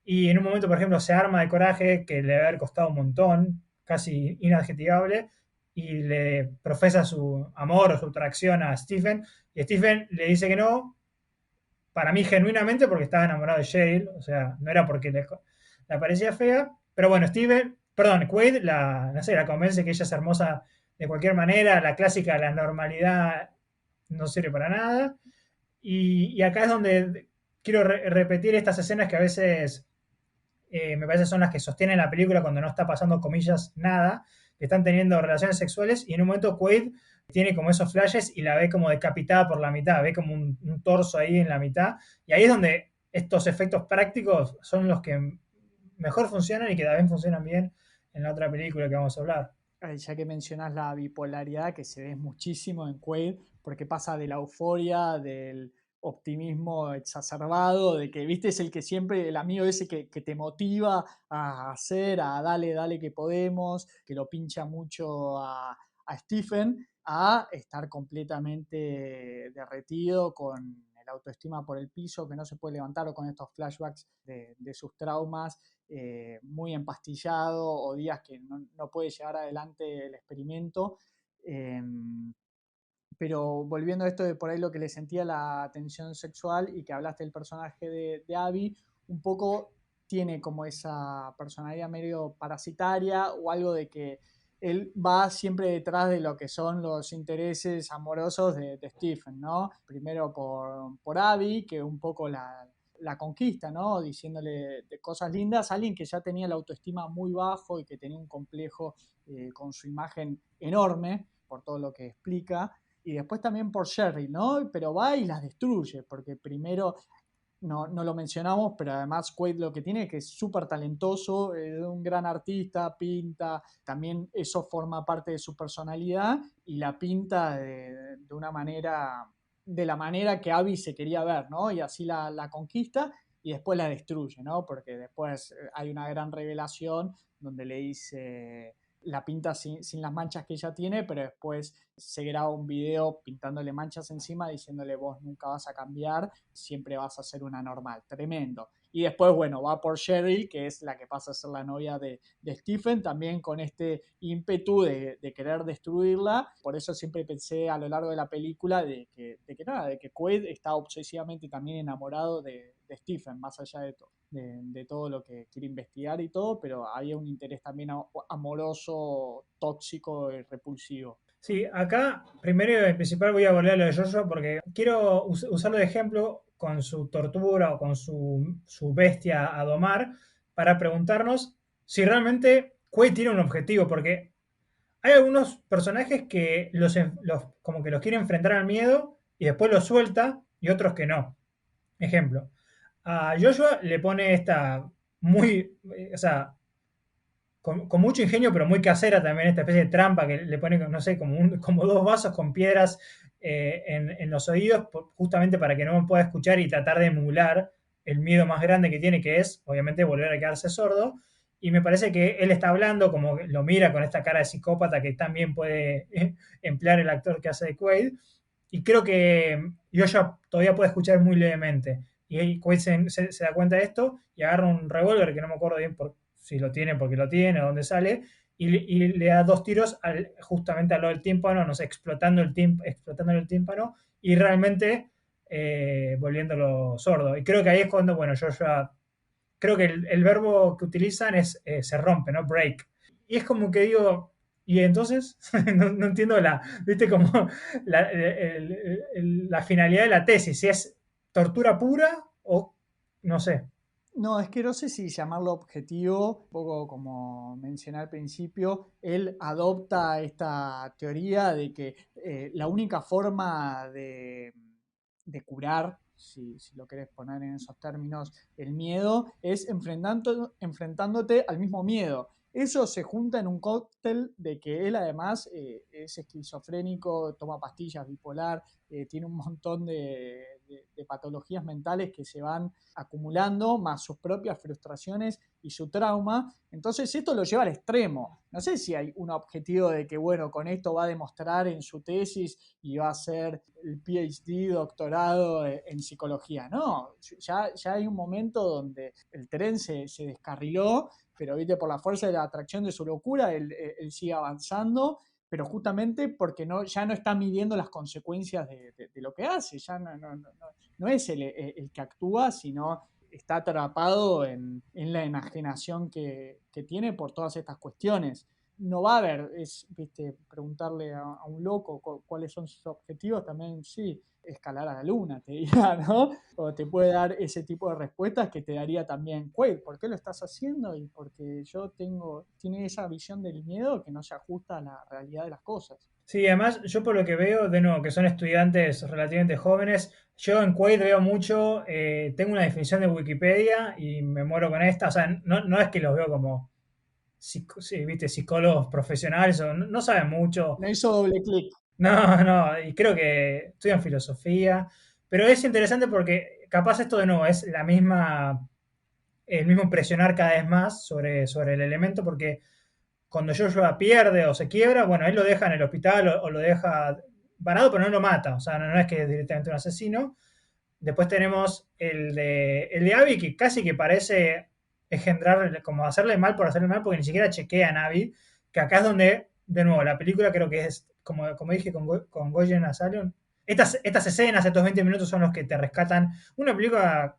y en un momento, por ejemplo, se arma de coraje, que le debe haber costado un montón, casi inadjetivable, y le profesa su amor o su atracción a Stephen, y Stephen le dice que no, para mí genuinamente porque estaba enamorado de Cheryl, o sea, no era porque le parecía fea, pero bueno, Quaid no sé, la convence que ella es hermosa de cualquier manera, la clásica, la normalidad no sirve para nada, y acá es donde quiero repetir estas escenas que a veces me parece son las que sostienen la película cuando no está pasando, comillas, nada, que están teniendo relaciones sexuales y en un momento Quaid tiene como esos flashes y la ve como decapitada por la mitad, ve como un torso ahí en la mitad, y ahí es donde estos efectos prácticos son los que mejor funcionan y que también funcionan bien en la otra película que vamos a hablar. Ya que mencionas la bipolaridad, que se ve muchísimo en Quaid, porque pasa de la euforia, del optimismo exacerbado, de que, viste, es el que siempre, el amigo ese que te motiva a hacer, a dale, dale que podemos, que lo pincha mucho a Stephen, a estar completamente derretido con el autoestima por el piso, que no se puede levantar, o con estos flashbacks de sus traumas, muy empastillado, o días que no puede llevar adelante el experimento. Eh, pero volviendo a esto de por ahí lo que le sentía la tensión sexual y que hablaste del personaje de Abby, un poco tiene como esa personalidad medio parasitaria o algo de que él va siempre detrás de lo que son los intereses amorosos de Stephen, ¿no? Primero por Abby, que un poco la conquista, ¿no? Diciéndole de cosas lindas, alguien que ya tenía la autoestima muy bajo y que tenía un complejo con su imagen enorme, por todo lo que explica, y después también por Sherry, ¿no? Pero va y las destruye, porque primero, no lo mencionamos, pero además Quaid lo que tiene es que es súper talentoso, un gran artista, pinta, también eso forma parte de su personalidad y la pinta de una manera, de la manera que Abby se quería ver, ¿no? Y así la conquista y después la destruye, ¿no? Porque después hay una gran revelación donde le dice la pinta sin las manchas que ella tiene, pero después se graba un video pintándole manchas encima, diciéndole vos nunca vas a cambiar, siempre vas a ser una normal. Tremendo. Y después, bueno, va por Cheryl, que es la que pasa a ser la novia de Stephen, también con este ímpetu de querer destruirla. Por eso siempre pensé a lo largo de la película de que Quaid está obsesivamente también enamorado de Stephen, más allá de todo lo que quiere investigar y todo, pero había un interés también amoroso, tóxico y repulsivo. Sí, acá primero y principal voy a volver a lo de Joshua porque quiero usarlo de ejemplo con su tortura o con su bestia a domar para preguntarnos si realmente Quaid tiene un objetivo, porque hay algunos personajes que como que los quiere enfrentar al miedo y después los suelta y otros que no. Ejemplo, a Joshua le pone esta muy, o sea, con mucho ingenio, pero muy casera también, esta especie de trampa que le pone, no sé, como dos vasos con piedras en los oídos, justamente para que no me pueda escuchar y tratar de emular el miedo más grande que tiene, que es, obviamente, volver a quedarse sordo. Y me parece que él está hablando, como lo mira con esta cara de psicópata que también puede emplear el actor que hace de Quaid. Y creo que Joshua todavía puede escuchar muy levemente. Y Quaid se da cuenta de esto y agarra un revólver que no me acuerdo bien si lo tiene porque lo tiene o dónde sale, y le da dos tiros justamente a lo del tímpano, no sé, explotándole el tímpano y realmente volviéndolo sordo. Y creo que ahí es cuando, bueno, yo ya creo que el verbo que utilizan es se rompe, ¿no? Break. Y es como que digo, y entonces no entiendo viste, como la finalidad de la tesis, si es tortura pura o no sé. No, es que no sé si llamarlo objetivo, un poco como mencioné al principio, él adopta esta teoría de que la única forma de curar, si lo querés poner en esos términos, el miedo, es enfrentándote al mismo miedo. Eso se junta en un cóctel de que él además es esquizofrénico, toma pastillas, bipolar, tiene un montón de patologías mentales que se van acumulando, más sus propias frustraciones y su trauma. Entonces esto lo lleva al extremo. No sé si hay un objetivo de que, bueno, con esto va a demostrar en su tesis y va a hacer el PhD, doctorado en psicología. No, ya hay un momento donde el tren se descarriló, pero viste, por la fuerza de la atracción de su locura, él sigue avanzando, pero justamente porque ya no está midiendo las consecuencias de lo que hace, ya no es el que actúa, sino está atrapado en la enajenación que tiene por todas estas cuestiones. No va a haber, viste, preguntarle a un loco cuáles son sus objetivos, también sí, escalar a la luna, te dirá, ¿no? O te puede dar ese tipo de respuestas que te daría también Quaid. ¿Por qué lo estás haciendo? Y porque tiene esa visión del miedo que no se ajusta a la realidad de las cosas. Sí, además, yo por lo que veo, de nuevo, que son estudiantes relativamente jóvenes, yo en Quaid veo mucho, tengo una definición de Wikipedia y me muero con esta, o sea, no es que los veo como sí, viste, psicólogos profesionales, o no saben mucho, No hizo doble clic. no, y creo que estudian filosofía, pero es interesante porque capaz esto de nuevo es el mismo presionar cada vez más sobre el elemento, porque cuando Joshua pierde o se quiebra, bueno, él lo deja en el hospital o lo deja varado, pero no lo mata. O sea, no es que es directamente un asesino. Después tenemos el de Abby, que casi que parece engendrar, como hacerle mal por hacerle mal, porque ni siquiera chequean a Abby, que acá es donde, de nuevo, la película creo que es, como dije con Goyen Asylum, estas escenas, estos 20 minutos son los que te rescatan una película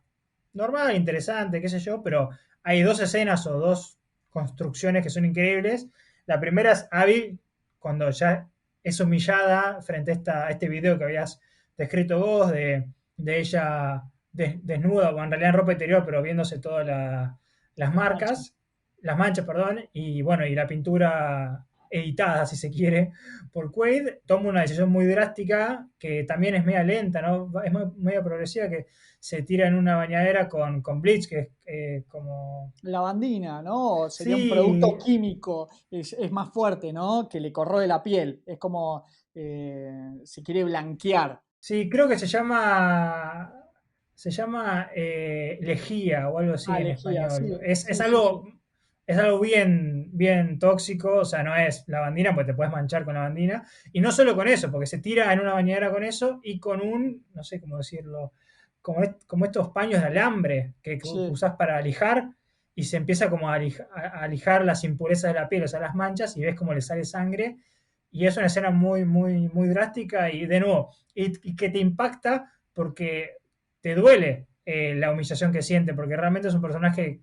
normal, interesante, qué sé yo, pero hay dos escenas o dos construcciones que son increíbles. La primera es Abby, cuando ya es humillada frente a este video que habías descrito vos, de ella desnuda, o en realidad en ropa interior, pero viéndose todas las Las manchas. marcas, las manchas, perdón, y bueno, y la pintura editada, si se quiere, por Quaid, toma una decisión muy drástica, que también es media lenta, ¿no? Es media progresiva, que se tira en una bañadera con bleach, que es como... Lavandina, ¿no? Sería un producto Sí, químico, es más fuerte, ¿no? Que le corroe la piel. Es como se quiere blanquear. sí, creo que se llama lejía o algo así Ah, en lejía, sí, español. Es sí, sí, algo, sí. es algo bien, bien tóxico, o sea, no es lavandina, porque te puedes manchar con lavandina. Y no solo con eso, porque se tira en una bañadera con eso y con no sé cómo decirlo, como estos paños de alambre que Sí. usás para lijar y se empieza como a lijar las impurezas de la piel, o sea, las manchas, y ves cómo le sale sangre. Y es una escena muy, muy, muy drástica y de nuevo, y que te impacta porque te duele la humillación que siente, porque realmente es un personaje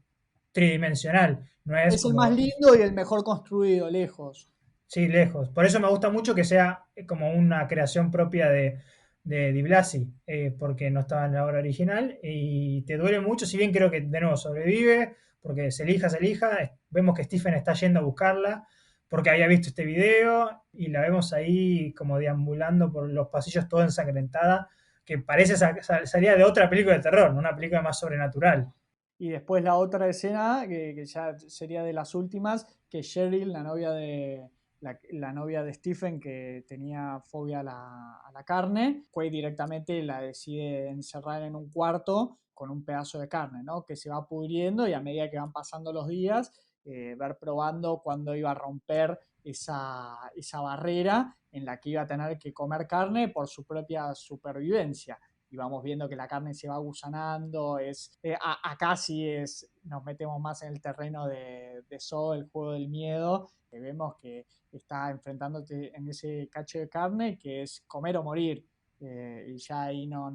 tridimensional, no es Es el más como, lindo y el mejor construido, lejos. sí, lejos. Por eso me gusta mucho que sea como una creación propia de Di Blasi, porque no estaba en la obra original y te duele mucho, si bien creo que de nuevo sobrevive, porque se elija, vemos que Stephen está yendo a buscarla, porque había visto este video y la vemos ahí como deambulando por los pasillos toda ensangrentada, que parece salía de otra película de terror, ¿no? Una película más sobrenatural. Y después la otra escena, que ya sería de las últimas, que Cheryl, la novia de Stephen, que tenía fobia a la carne, Quaid directamente la decide encerrar en un cuarto con un pedazo de carne, ¿no? Que se va pudriendo y a medida que van pasando los días, ver probando cuándo iba a romper esa barrera en la que iba a tener que comer carne por su propia supervivencia y vamos viendo que la carne se va gusanando, acá sí nos metemos más en el terreno de Saw, el juego del miedo, que vemos que está enfrentándote en ese cacho de carne que es comer o morir, y ya ahí no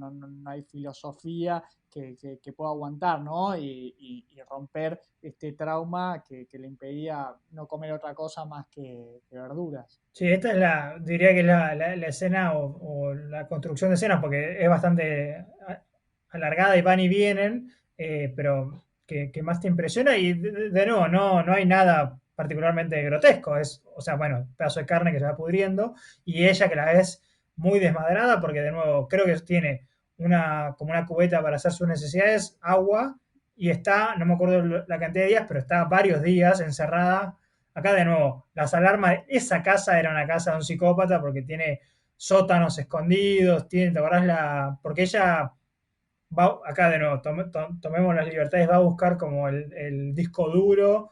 hay filosofía que pueda aguantar, ¿no? Y romper este trauma que le impedía no comer otra cosa más que verduras. Sí, esta diría que es la escena o la construcción de escenas, porque es bastante alargada y van y vienen, pero que más te impresiona y de nuevo, no hay nada particularmente grotesco, o sea, bueno, pedazo de carne que se va pudriendo y ella que la ves muy desmadrada porque de nuevo creo que tiene como una cubeta para hacer sus necesidades, agua y está, no me acuerdo la cantidad de días, pero está varios días encerrada. Acá de nuevo, las alarmas, esa casa era una casa de un psicópata porque tiene sótanos escondidos, ¿te acordás porque ella acá de nuevo, tomemos las libertades, va a buscar como el disco duro,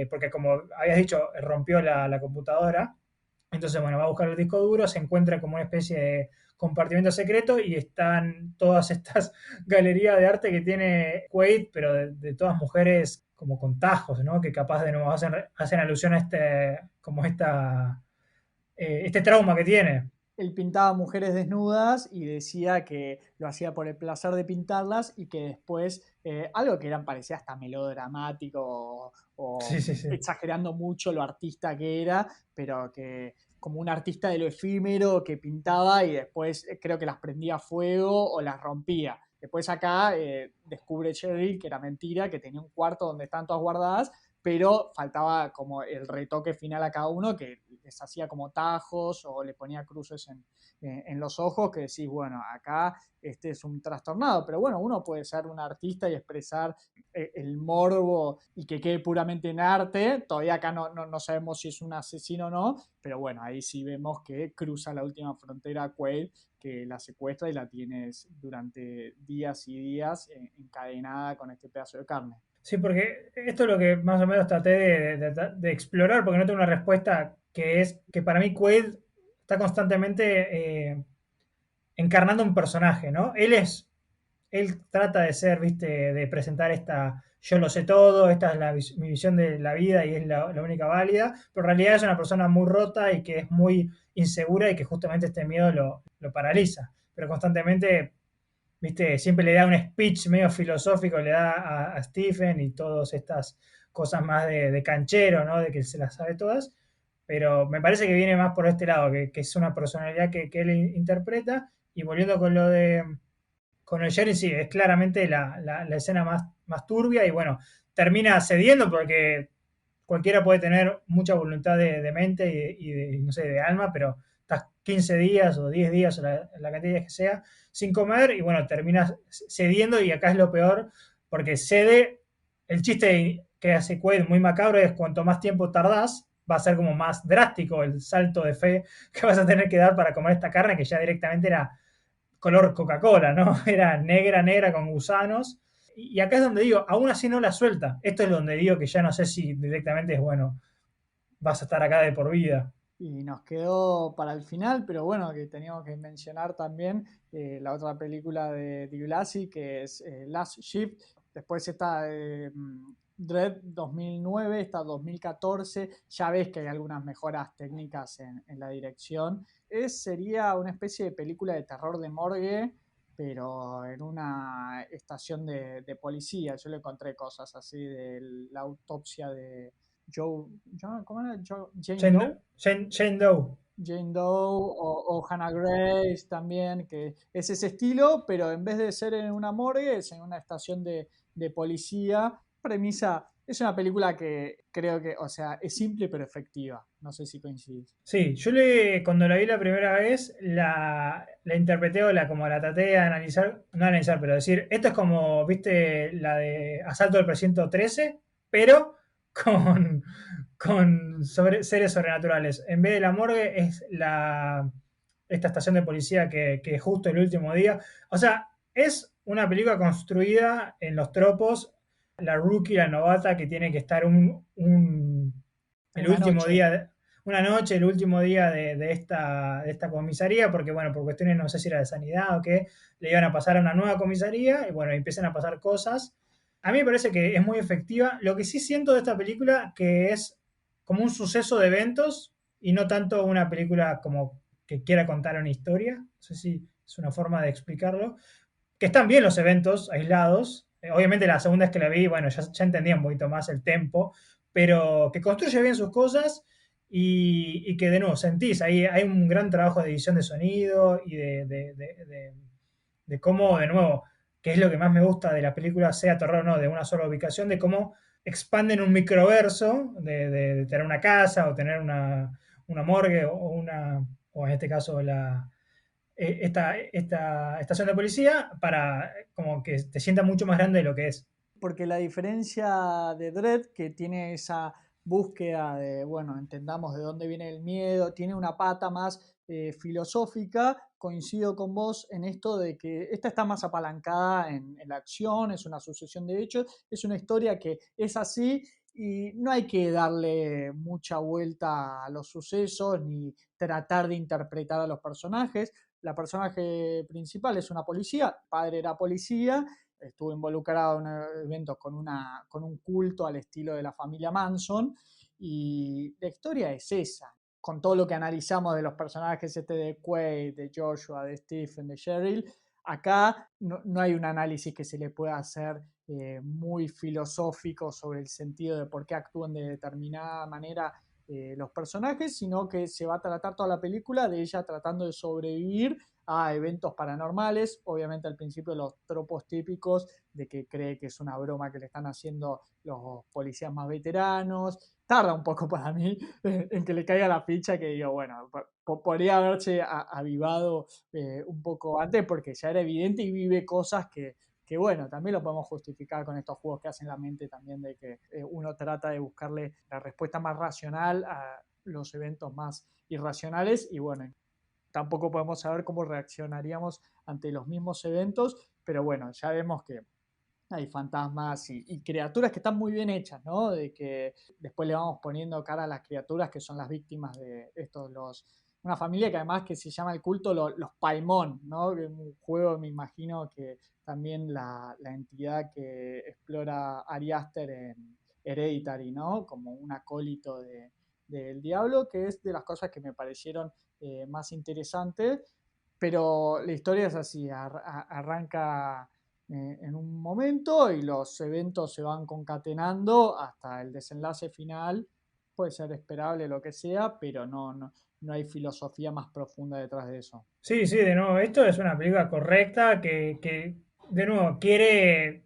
porque como habías dicho, rompió la computadora. Entonces, bueno, va a buscar el disco duro, se encuentra como una especie de compartimento secreto y están todas estas galerías de arte que tiene Quaid, pero de todas mujeres como con tajos, ¿no? Que capaz de nuevo hacen alusión a este trauma que tiene. Él pintaba mujeres desnudas y decía que lo hacía por el placer de pintarlas y que después, algo que parecía hasta melodramático o Sí, sí, sí. exagerando mucho lo artista que era, pero que como un artista de lo efímero que pintaba y después creo que las prendía a fuego o las rompía. Después acá descubre Cheryl que era mentira, que tenía un cuarto donde están todas guardadas, pero faltaba como el retoque final a cada uno que les hacía como tajos o le ponía cruces en los ojos que decís, bueno, acá este es un trastornado, pero bueno, uno puede ser un artista y expresar el morbo y que quede puramente en arte, todavía acá no sabemos si es un asesino o no, pero bueno, ahí sí vemos que cruza la última frontera Quaid, que la secuestra y la tienes durante días y días encadenada con este pedazo de carne. Sí, porque esto es lo que más o menos traté de explorar, porque no tengo una respuesta que es que para mí Quaid está constantemente encarnando un personaje, ¿no? Él trata de ser, viste, de presentar yo lo sé todo, esta es mi visión de la vida y es la única válida, pero en realidad es una persona muy rota y que es muy insegura y que justamente este miedo lo paraliza, pero constantemente, viste, siempre le da un speech medio filosófico, le da a Stephen y todas estas cosas más de canchero, ¿no? De que se las sabe todas, pero me parece que viene más por este lado, que es una personalidad que él interpreta, y volviendo con el Jerry, sí, es claramente la escena más turbia y bueno, termina cediendo porque cualquiera puede tener mucha voluntad de mente no sé, de alma, pero estás 15 días o 10 días o la cantidad de días que sea sin comer y bueno, terminas cediendo y acá es lo peor porque cede, el chiste que hace Quaid muy macabro es cuanto más tiempo tardás, va a ser como más drástico el salto de fe que vas a tener que dar para comer esta carne que ya directamente era color Coca-Cola, ¿no? Era negra, negra con gusanos. Y acá es donde digo, aún así no la suelta. Esto es donde digo que ya no sé si directamente es bueno, vas a estar acá de por vida. Y nos quedó para el final, pero bueno, que teníamos que mencionar también la otra película de Di Blasi, que es Last Shift. Después está Dread 2009, está 2014. Ya ves que hay algunas mejoras técnicas en la dirección. Sería una especie de película de terror de morgue, pero en una estación de policía. Yo le encontré cosas así de la autopsia de ¿cómo era? Jane Doe. Jane Doe. Jane Doe o Hannah Grace también, que es ese estilo, pero en vez de ser en una morgue, es en una estación de policía. Premisa, es una película que creo que, o sea, es simple pero efectiva. No sé si coincidís. Sí, cuando la vi la primera vez, la interpreté como la traté de analizar, no analizar, pero decir, esto es como, viste, la de Asalto del Precinto 13, pero con, con seres sobrenaturales. En vez de la morgue es esta estación de policía que justo el último día. O sea, es una película construida en los tropos, la rookie, la novata, que tiene que estar el Una último noche. día, una noche, el último día de esta comisaría, porque bueno, por cuestiones no sé si era de sanidad o qué, le iban a pasar a una nueva comisaría y bueno, empiezan a pasar cosas. A mí me parece que es muy efectiva. Lo que sí siento de esta película que es como un suceso de eventos y no tanto una película como que quiera contar una historia. No sé si es una forma de explicarlo. Que están bien los eventos aislados. Obviamente la segunda vez que la vi, bueno, ya entendía un poquito más el tempo, pero que construye bien sus cosas y que de nuevo sentís, ahí hay un gran trabajo de edición de sonido y de cómo, de nuevo, que es lo que más me gusta de la película, sea terror o no, de una sola ubicación, de cómo expanden un microverso de tener una casa o tener una morgue o en este caso esta estación de policía para como que te sienta mucho más grande de lo que es. Porque la diferencia de Dredd, que tiene esa búsqueda de, bueno, entendamos de dónde viene el miedo, tiene una pata más filosófica, coincido con vos en esto de que esta está más apalancada en la acción, es una sucesión de hechos, es una historia que es así y no hay que darle mucha vuelta a los sucesos ni tratar de interpretar a los personajes. La personaje principal es una policía, el padre era policía, estuvo involucrado en eventos con un culto al estilo de la familia Manson y la historia es esa. Con todo lo que analizamos de los personajes de Quaid, de Joshua, de Stephen, de Cheryl, acá no hay un análisis que se le pueda hacer muy filosófico sobre el sentido de por qué actúan de determinada manera los personajes, sino que se va a tratar toda la película de ella tratando de sobrevivir a eventos paranormales, obviamente al principio los tropos típicos de que cree que es una broma que le están haciendo los policías más veteranos. Tarda un poco para mí en que le caiga la ficha, que digo, bueno, podría haberse avivado un poco antes porque ya era evidente y vive cosas que bueno, también lo podemos justificar con estos juegos que hacen la mente también de que uno trata de buscarle la respuesta más racional a los eventos más irracionales y bueno, tampoco podemos saber cómo reaccionaríamos ante los mismos eventos, pero bueno, ya vemos que hay fantasmas y criaturas que están muy bien hechas, ¿no? De que después le vamos poniendo cara a las criaturas que son las víctimas de estos, una familia que además que se llama el culto los Paimon, ¿no? Que es un juego, me imagino que también la entidad que explora Ari Aster en Hereditary, ¿no? Como un acólito del diablo, que es de las cosas que me parecieron más interesantes, pero la historia es así, arranca en un momento y los eventos se van concatenando hasta el desenlace final. Puede ser esperable lo que sea, pero no hay filosofía más profunda detrás de eso. Sí, sí, de nuevo, esto es una película correcta de nuevo, quiere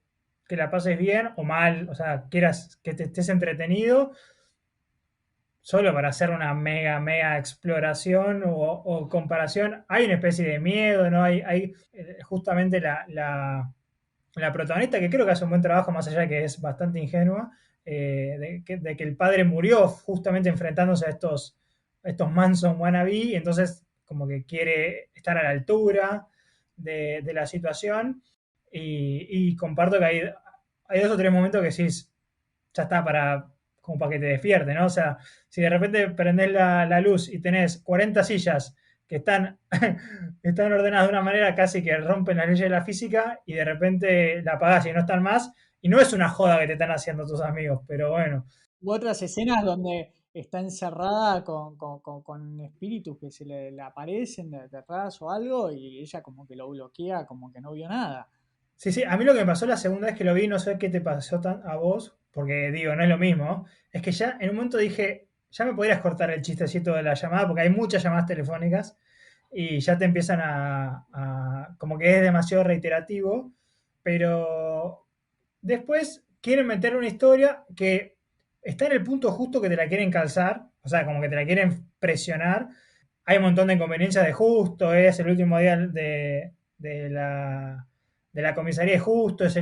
que la pases bien o mal, o sea, quieras que te estés entretenido, solo para hacer una mega exploración o comparación. Hay una especie de miedo, ¿no? Hay justamente la protagonista que creo que hace un buen trabajo, más allá de que es bastante ingenua, de que el padre murió justamente enfrentándose a estos Manson wannabe, y entonces como que quiere estar a la altura de la situación, y comparto que hay dos o tres momentos que decís, ya está como para que te despierte, ¿no? O sea, si de repente prendés la luz y tenés 40 sillas que están ordenadas de una manera casi que rompen las leyes de la física, y de repente la apagás y no están más, y no es una joda que te están haciendo tus amigos, pero bueno. U otras escenas donde está encerrada con espíritus que le aparecen de atrás o algo y ella como que lo bloquea, como que no vio nada. Sí, sí, a mí lo que me pasó la segunda vez que lo vi, no sé qué te pasó a vos, porque digo, no es lo mismo, es que ya en un momento dije, ya me podrías cortar el chistecito de la llamada, porque hay muchas llamadas telefónicas y ya te empiezan como que es demasiado reiterativo, pero después quieren meter una historia que está en el punto justo que te la quieren calzar, o sea, como que te la quieren presionar. Hay un montón de inconveniencias de justo, es el último día de la comisaría de justo, es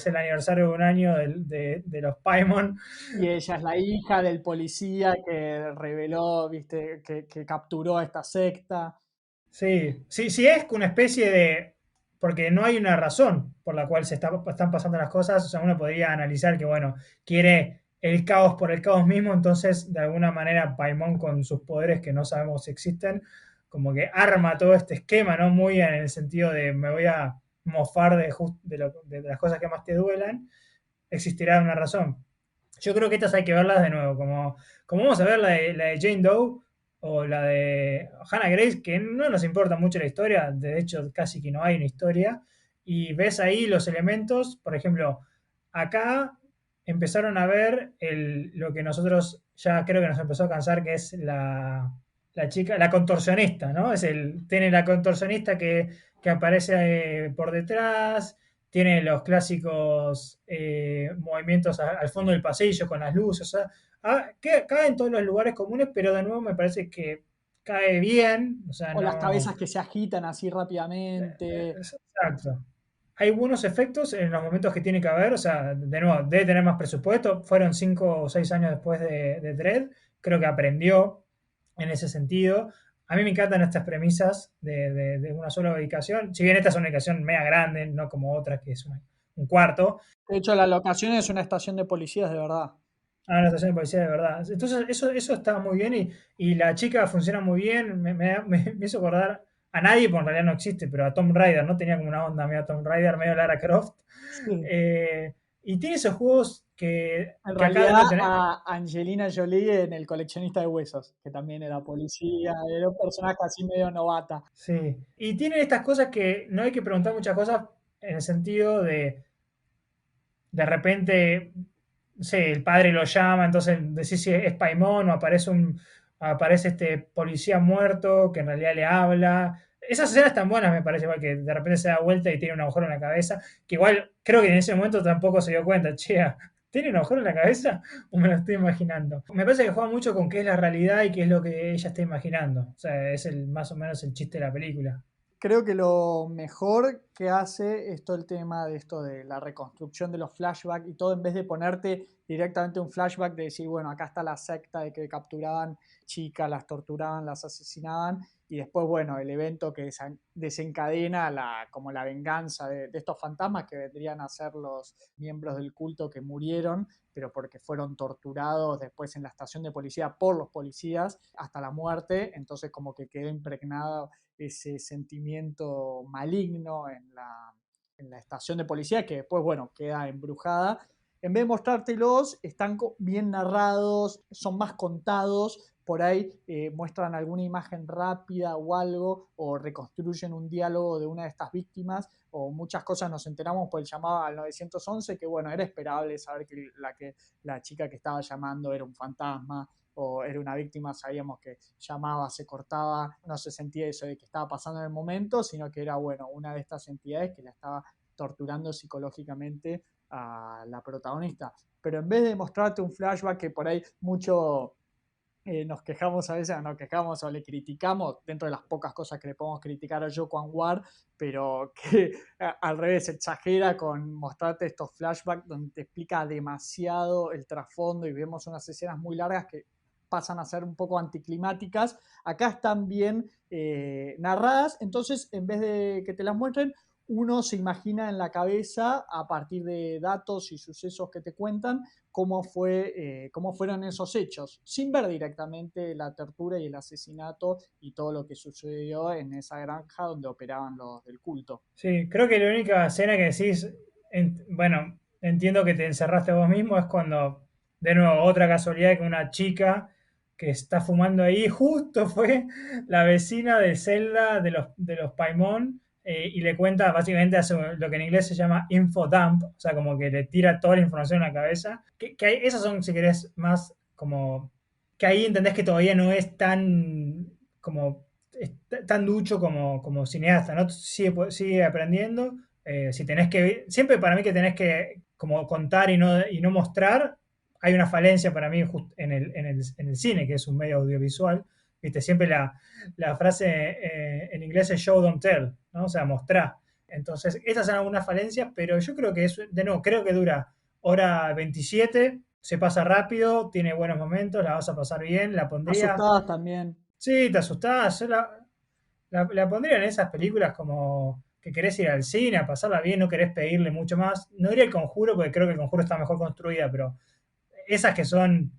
el aniversario de un año de los Paimon. Y ella es la hija del policía que reveló, viste, que capturó a esta secta. Sí, sí, sí es una especie de... Porque no hay una razón por la cual están pasando las cosas. O sea, uno podría analizar que, bueno, quiere el caos por el caos mismo, entonces de alguna manera Paimon con sus poderes que no sabemos si existen, como que arma todo este esquema, ¿no? Muy en el sentido de me voy a mofar de las cosas que más te duelan, existirá una razón. Yo creo que estas hay que verlas de nuevo, como vamos a ver la de Jane Doe o la de Hannah Grace, que no nos importa mucho la historia, de hecho casi que no hay una historia, y ves ahí los elementos, por ejemplo, acá empezaron a ver lo que nosotros ya creo que nos empezó a cansar, que es la chica, la contorsionista, ¿no? Tiene la contorsionista que aparece por detrás, tiene los clásicos movimientos al fondo del pasillo con las luces, o sea, que cae en todos los lugares comunes, pero de nuevo me parece que cae bien, o sea, O las cabezas no... que se agitan así rápidamente. Exacto. Hay buenos efectos en los momentos que tiene que haber, o sea, de nuevo, debe tener más presupuesto, fueron 5 o 6 años después de Dread, creo que aprendió en ese sentido. A mí me encantan estas premisas de una sola ubicación. Si bien esta es una ubicación media grande, no como otra que es un cuarto, De hecho, la locación es una estación de policías de verdad. una estación de policía de verdad. Entonces, eso está muy bien y la chica funciona muy bien. Me hizo acordar a nadie, porque en realidad no existe, pero a Tomb Raider, ¿no? Tenía como una onda medio Tomb Raider, medio Lara Croft. Sí. Y tiene esos juegos En que acá realidad, lo tenés. a Angelina Jolie en El coleccionista de huesos, que también era policía, era un personaje así medio novata. Sí. Y tienen estas cosas que no hay que preguntar muchas cosas en el sentido de repente, no sé, el padre lo llama, entonces decís si es Paimon o aparece este policía muerto que en realidad le habla. Esas escenas están buenas, me parece, igual que de repente se da vuelta y tiene un agujero en la cabeza, que igual creo que en ese momento tampoco se dio cuenta, che, ¿tiene un agujero en la cabeza? O me lo estoy imaginando. Me parece que juega mucho con qué es la realidad y qué es lo que ella está imaginando. O sea, es más o menos el chiste de la película. Creo que lo mejor que hace es todo el tema de esto de la reconstrucción de los flashbacks y todo, en vez de ponerte directamente un flashback de decir, bueno, acá está la secta de que capturaban chicas, las torturaban, las asesinaban, y después, bueno, el evento que desencadena como la venganza de estos fantasmas que vendrían a ser los miembros del culto que murieron, pero porque fueron torturados después en la estación de policía por los policías hasta la muerte, entonces como que quedó impregnado ese sentimiento maligno en la estación de policía que después, bueno, queda embrujada. En vez de mostrártelos, están bien narrados, son más contados, por ahí muestran alguna imagen rápida o algo, o reconstruyen un diálogo de una de estas víctimas, o muchas cosas nos enteramos por el llamado al 911, que bueno, era esperable saber que la chica que estaba llamando era un fantasma, o era una víctima, sabíamos que llamaba, se cortaba, no se sentía eso de que estaba pasando en el momento, sino que era, bueno, una de estas entidades que la estaba torturando psicológicamente a la protagonista. Pero en vez de mostrarte un flashback que por ahí mucho nos quejamos a veces, nos quejamos o le criticamos, dentro de las pocas cosas que le podemos criticar a Joko Anwar, pero que al revés exagera con mostrarte estos flashbacks donde te explica demasiado el trasfondo y vemos unas escenas muy largas que pasan a ser un poco anticlimáticas. Acá están bien narradas, entonces en vez de que te las muestren, uno se imagina en la cabeza a partir de datos y sucesos que te cuentan cómo fueron esos hechos, sin ver directamente la tortura y el asesinato y todo lo que sucedió en esa granja donde operaban los del culto. Sí, creo que la única escena que decís, bueno, entiendo que te encerraste vos mismo, es cuando, de nuevo, otra casualidad que una chica que está fumando ahí, justo fue la vecina de Zelda de los Paimon, y le cuenta, básicamente hace lo que en inglés se llama infodump, o sea, como que le tira toda la información en la cabeza. Esas son, si querés, más como, que ahí entendés que todavía no es tan como tan ducho como cineasta, ¿no? Sigue aprendiendo. Si tenés que, siempre para mí que tenés que como contar y no mostrar, hay una falencia para mí en el cine, que es un medio audiovisual. ¿Viste? Siempre la frase en inglés es show, don't tell, ¿no? O sea, mostrar. Entonces, estas son algunas falencias, pero yo creo que de nuevo, creo que dura hora 27, se pasa rápido, tiene buenos momentos, la vas a pasar bien, la pondría. Asustadas también. Sí, te asustás. Yo la pondría en esas películas como que querés ir al cine a pasarla bien, no querés pedirle mucho más. No diría el Conjuro, porque creo que el Conjuro está mejor construida, pero esas que son,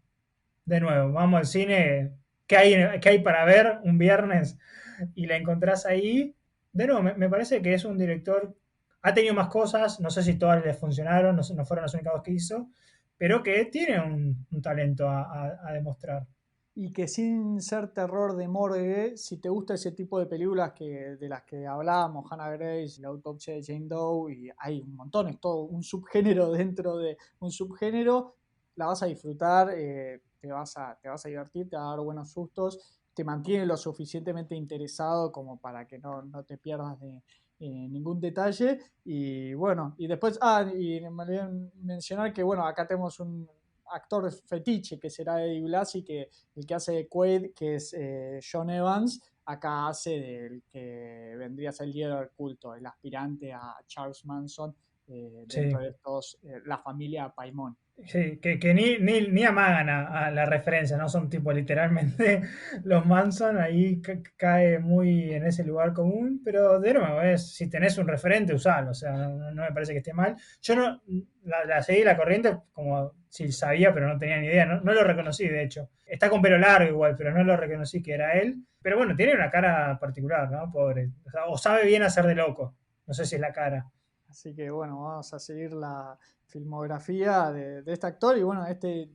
de nuevo, vamos al cine, ¿qué hay para ver un viernes? Y la encontrás ahí. De nuevo, me parece que es un director, ha tenido más cosas, no sé si todas le funcionaron, no fueron las únicas dos que hizo, pero que tiene un talento a demostrar. Y que sin ser terror de morgue, si te gusta ese tipo de películas de las que hablábamos, Hannah Grace, La autopsia de Jane Doe, y hay un montón, es todo un subgénero dentro de un subgénero, la vas a disfrutar, te vas a divertir, te va a dar buenos sustos, te mantiene lo suficientemente interesado como para que no te pierdas de ningún detalle. Y bueno, y después, y me olvidé mencionar que bueno, acá tenemos un actor fetiche que será Eddie Blasi, que el que hace de Quaid, que es John Evans, acá hace del que vendría a ser el líder del culto, el aspirante a Charles Manson dentro Sí. de estos, la familia Paimon. Sí, que ni amagan a la referencia, ¿no? Son tipo literalmente los Manson, ahí cae muy en ese lugar común, pero de nuevo, si tenés un referente, usalo, o sea, no me parece que esté mal. Yo no la seguí la corriente como si sabía, pero no tenía ni idea, no lo reconocí, de hecho. Está con pelo largo igual, pero no lo reconocí que era él. Pero bueno, tiene una cara particular, ¿no? Pobre. O sabe bien hacer de loco. No sé si es la cara. Así que bueno, vamos a seguir la filmografía de este actor y bueno, este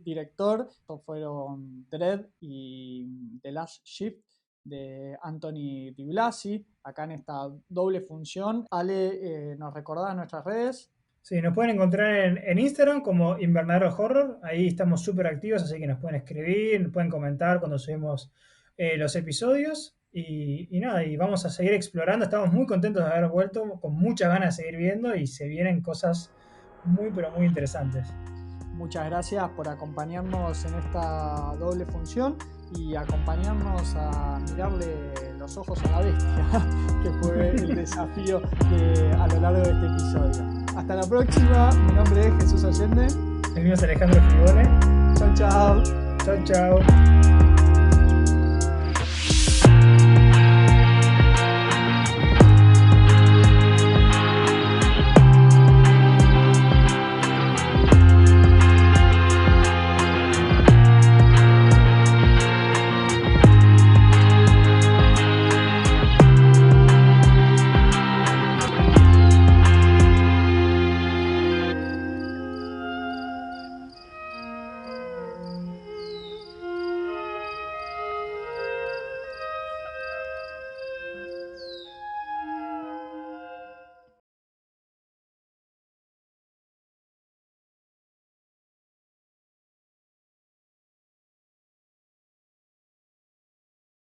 director. Estos fueron Dredd y The Last Shift de Anthony Di Blasi, acá en esta doble función. Ale, ¿nos recordás nuestras redes? Sí, nos pueden encontrar en Instagram como Invernadero Horror. Ahí estamos súper activos, así que nos pueden escribir, nos pueden comentar cuando subimos los episodios. Y nada, y vamos a seguir explorando. Estamos muy contentos de haber vuelto, con muchas ganas de seguir viendo y se vienen cosas muy, pero muy interesantes. Muchas gracias por acompañarnos en esta doble función y acompañarnos a mirarle los ojos a la bestia, que fue el desafío a lo largo de este episodio. Hasta la próxima, mi nombre es Jesús Allende. El mío es Alejandro Frigone. Chao, chao. Chao, chao.